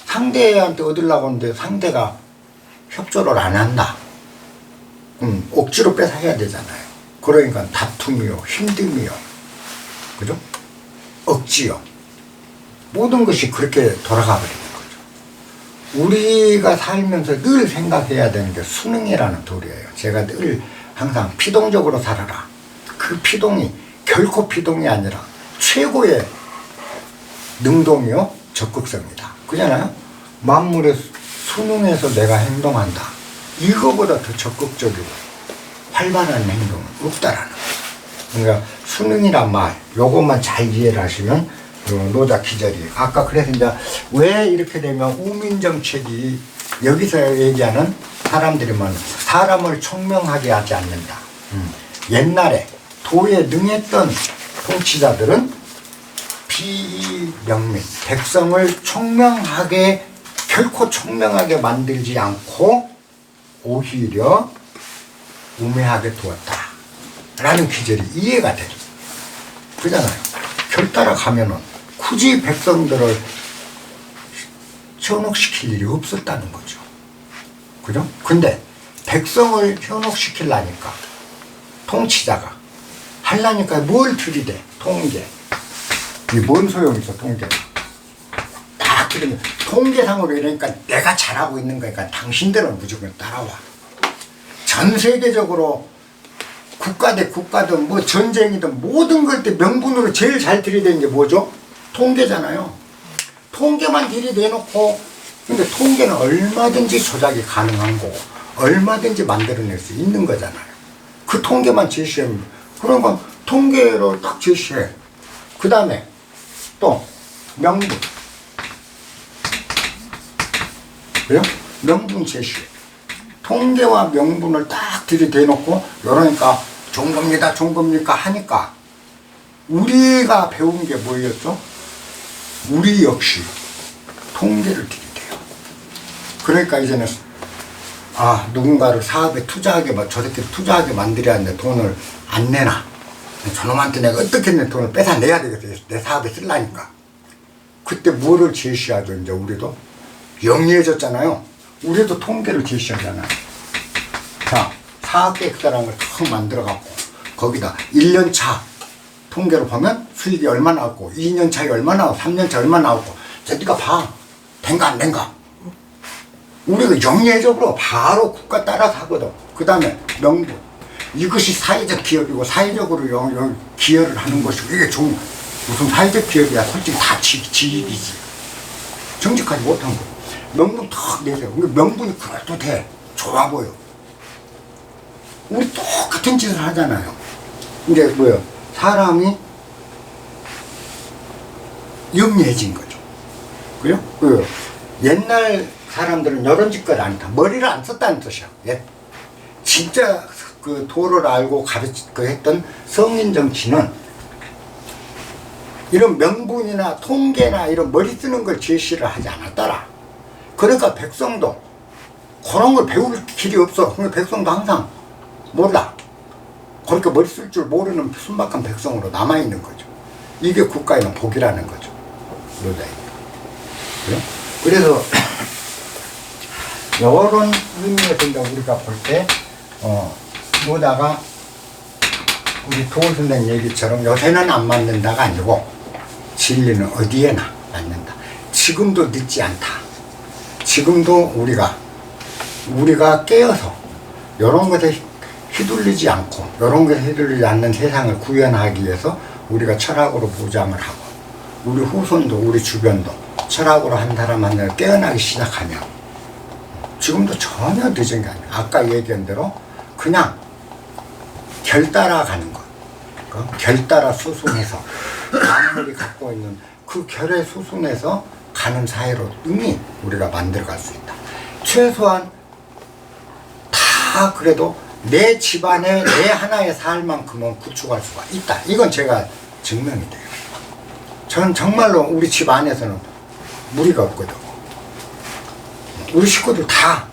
상대한테 얻으려고 하는데 상대가 협조를 안 한다. 억지로 뺏어야 되잖아요. 그러니까 다툼이요, 힘듦이요, 그죠? 억지요. 모든 것이 그렇게 돌아가 버리는 거죠. 우리가 살면서 늘 생각해야 되는 게 수능이라는 도리예요. 제가 늘 항상 피동적으로 살아라. 그 피동이 결코 피동이 아니라 최고의 능동이요, 적극성이다. 그잖아요? 만물의 수능에서 내가 행동한다. 이거보다 더 적극적이고 활발한 행동은 없다라는 거예요. 그러니까 수능이란 말, 요것만 잘 이해를 하시면 노자 기절이. 아까 그래서 이제 왜 이렇게 되면 우민정책이 여기서 얘기하는 사람들이 뭐 사람을 총명하게 하지 않는다. 옛날에 도에 능했던 통치자들은 비명민, 백성을 총명하게, 결코 총명하게 만들지 않고 오히려 우매하게 두었다 라는 기절이 이해가 되죠. 그잖아요. 결따라 가면은 굳이 백성들을 현혹시킬 일이 없었다는 거죠. 그죠? 근데 백성을 현혹시키려니까 통치자가 하려니까 뭘 들이대? 통계. 이 뭔 소용이 있어, 통계가. 딱 그러면 통계상으로 이러니까 내가 잘하고 있는 거니까 당신들은 무조건 따라와. 전 세계적으로 국가 대 국가든 뭐 전쟁이든 모든 걸 때 명분으로 제일 잘 들이대는 게 뭐죠? 통계잖아요. 통계만 들이대놓고, 근데 통계는 얼마든지 조작이 가능한 거고 얼마든지 만들어낼 수 있는 거잖아요. 그 통계만 제시하면, 그러면 통계로 딱 제시해. 그 다음에 또 명분. 그래요? 명분 제시. 통계와 명분을 딱 들이대놓고 이러니까 좋은 겁니다, 좋은 겁니까 하니까 우리가 배운 게 뭐였죠? 우리 역시 통계를 들이대요. 그러니까 이제는 누군가를 사업에 투자하게, 저 새끼 투자하게 만들어야 하는데 돈을 안 내나. 저놈한테 내가 어떻게든 돈을 뺏어내야 되겠어. 내 사업에 쓰려니까. 그때 뭐를 제시하죠, 이제 우리도? 영리해졌잖아요. 우리도 통계를 제시하잖아요. 자, 사업계획서라는 걸 탁 만들어갖고, 거기다 1년차 통계를 보면 수익이 얼마 나왔고, 2년 차에 얼마 나왔고, 3년 차 얼마 나왔고, 자, 니가 봐. 된가 안 된가? 우리가 영리해져버려. 바로 국가 따라서 하거든. 그 다음에 명분. 이것이 사회적 기업이고 사회적으로 기여를 하는 것이고 이게 무슨 사회적 기업이야. 솔직히 다 지입이지. 정직하지 못한 거. 명분 탁 내세요. 명분이 그래도 돼. 좋아 보여. 우리 똑같은 짓을 하잖아요. 이제 뭐요? 사람이 영리해진 거죠. 그래요? 옛날 사람들은 이런 짓거리 안 했다. 머리를 안 썼다는 뜻이야. 예? 진짜 그 도를 알고 했던 성인 정치는 이런 명분이나 통계나 이런 머리 쓰는 걸 제시를 하지 않았더라. 그러니까 백성도 그런 걸 배울 길이 없어. 그러니까 백성도 항상 몰라. 그렇게 머리 쓸 줄 모르는 순박한 백성으로 남아있는 거죠. 이게 국가에는 복이라는 거죠. 여자에. 그래서 이런 의미에서 이제 우리가 볼 때 뭐다가 우리 도원 선생님 얘기처럼 요새는 안 맞는다가 아니고 진리는 어디에나 맞는다. 지금도 늦지 않다. 지금도 우리가 깨어서 이런 것에 휘둘리지 않고 이런 것에 휘둘리지 않는 세상을 구현하기 위해서 우리가 철학으로 보장을 하고 우리 후손도 우리 주변도 철학으로 한 사람 한 사람 깨어나기 시작하면 지금도 전혀 늦은 게 아니에요. 아까 얘기한 대로 그냥 결 따라가는 것. 결 따라 수순해서 만물이 갖고 있는 그 결의 수순에서 가는 사회로 이미 우리가 만들어갈 수 있다. 최소한 다 그래도 내 집안에 내 하나의 삶만큼은 구축할 수가 있다. 이건 제가 증명이 돼요. 저는 정말로 우리 집 안에서는 무리가 없거든. 우리 식구들 다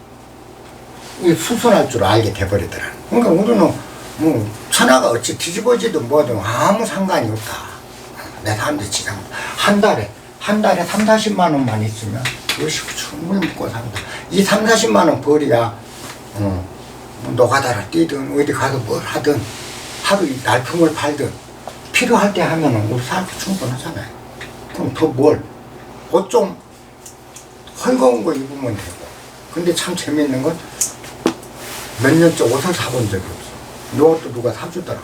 수순할 줄 알게 돼버리더라. 그러니까 우리는 뭐 천하가 어찌 뒤집어지든 뭐든 아무 상관이 없다. 내 사람들 지장 한 달에 3, 40만 원만 있으면 우리 식구 충분히 먹고 산다. 이 3, 40만 원 벌이야 노가다를 뛰든 어디 가서 뭘 하든 하루 날품을 팔든 필요할 때 하면은 우리 살기 충분하잖아요. 그럼 더 뭘? 옷 좀 헐거운 거 입으면 되고. 근데 참 재밌는 건 몇 년째 옷을 사본 적이 없어. 이것도 누가 사주더라.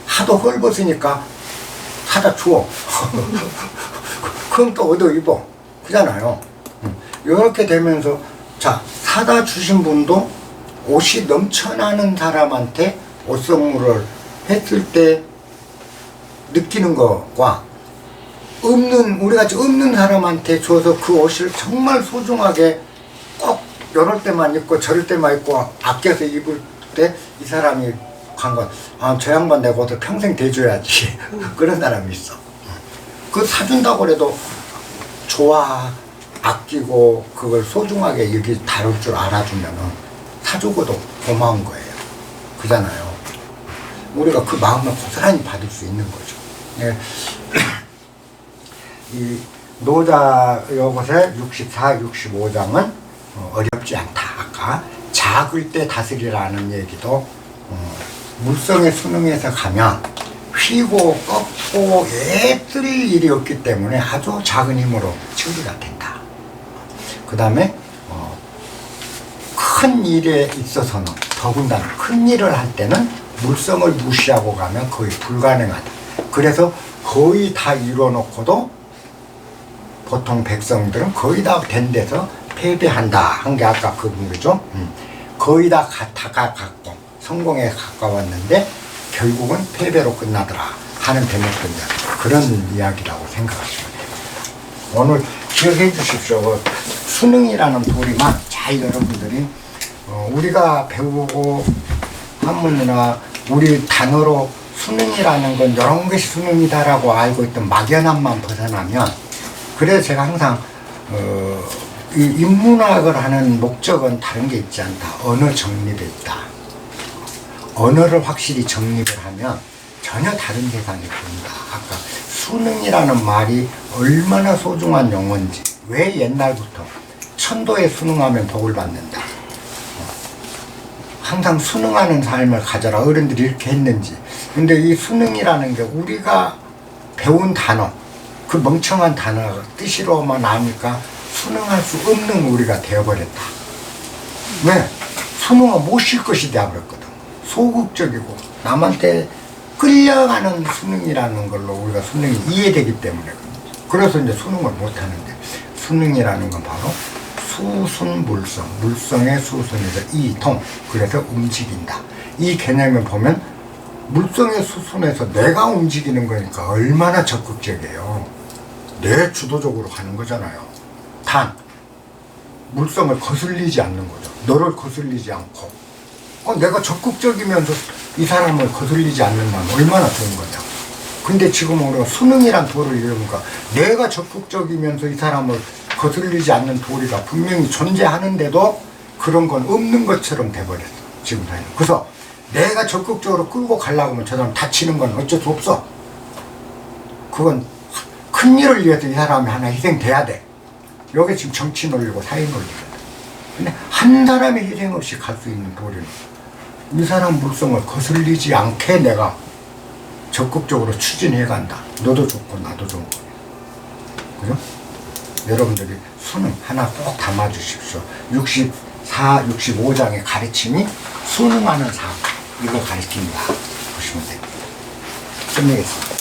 하도 헐벗으니까 사다 줘. 그럼 또 얻어 입어. 그잖아요. 이렇게 되면서 자 사다 주신 분도 옷이 넘쳐나는 사람한테 옷 선물을 했을 때 느끼는 것과 우리같이 없는 사람한테 줘서 그 옷을 정말 소중하게 꼭 이럴 때만 입고 저럴 때만 입고 아껴서 입을 때 이 사람이 저 양반 내가 옷을 평생 대줘야지. 그런 사람이 있어. 그 사준다고 해도 좋아, 아끼고 그걸 소중하게 여기 다룰 줄 알아주면은 사주고도 고마운 거예요. 그잖아요. 우리가 그 마음을 고스란히 받을 수 있는 거죠. 예. 이 노자 요것의 64, 65장은 어렵지 않다. 아까 작을 때 다스리라는 얘기도 물성의 수능에서 가면 휘고 꺾고 애쓸 일이 없기 때문에 아주 작은 힘으로 처리가 된다. 그 다음에 큰 일에 있어서는 더군다나 큰 일을 할 때는 물성을 무시하고 가면 거의 불가능하다. 그래서 거의 다 이뤄놓고도 보통 백성들은 거의 다 된 데서 패배한다 한 게 아까 그 부분이죠. 거의 다 다가갔고 성공에 가까웠는데 결국은 패배로 끝나더라 하는 대목도 이제 그런 이야기라고 생각하시면 돼요. 오늘 기억해 주십시오. 수능이라는 도리만 잘 여러분들이 우리가 배우고 한문이나 우리 단어로 수능이라는 건 이런 것이 수능이다라고 알고 있던 막연함만 벗어나면, 그래서 제가 항상 이 인문학을 하는 목적은 다른 게 있지 않다. 언어 정립에 있다. 언어를 확실히 정립을 하면 전혀 다른 세상이 보인다. 아까 수능이라는 말이 얼마나 소중한 용어인지, 왜 옛날부터 천도에 수능하면 복을 받는다, 항상 수능하는 삶을 가져라 어른들이 이렇게 했는지. 근데 이 수능이라는 게 우리가 배운 단어, 그 멍청한 단어 뜻으로만 아니까 수능할 수 없는 우리가 되어버렸다. 왜? 수능은 못 쉴 것이 되어버렸거든. 소극적이고 남한테 끌려가는 수능이라는 걸로 우리가 수능이 이해되기 때문에. 그래서 이제 수능을 못하는데, 수능이라는 건 바로 수순물성, 물성의 수순에서 이통, 그래서 움직인다. 이 개념을 보면 물성의 수순에서 내가 움직이는 거니까 얼마나 적극적이에요. 내 주도적으로 가는 거잖아요. 단 물성을 거슬리지 않는 거죠. 너를 거슬리지 않고. 내가 적극적이면서 이 사람을 거슬리지 않는다면 얼마나 좋은 거냐. 근데 지금 우리가 수능이란 도를 이루니까 내가 적극적이면서 이 사람을 거슬리지 않는 도리가 분명히 존재하는데도 그런 건 없는 것처럼 돼버렸어, 지금 사회는. 그래서 내가 적극적으로 끌고 가려고 하면 저 사람 다치는 건 어쩔 수 없어. 그건 큰 일을 위해서 이 사람이 하나 희생돼야 돼. 여기 지금 정치 논리고 사회 논리거든. 근데 한 사람의 희생 없이 갈 수 있는 도리는 이 사람 물성을 거슬리지 않게 내가 적극적으로 추진해 간다. 너도 좋고 나도 좋은 거야. 그죠? 여러분들이 수능 하나 꼭 담아 주십시오. 64, 65장의 가르침이 수능하는 삶, 이걸 가르칩니다. 보시면 됩니다. 끝내겠습니다.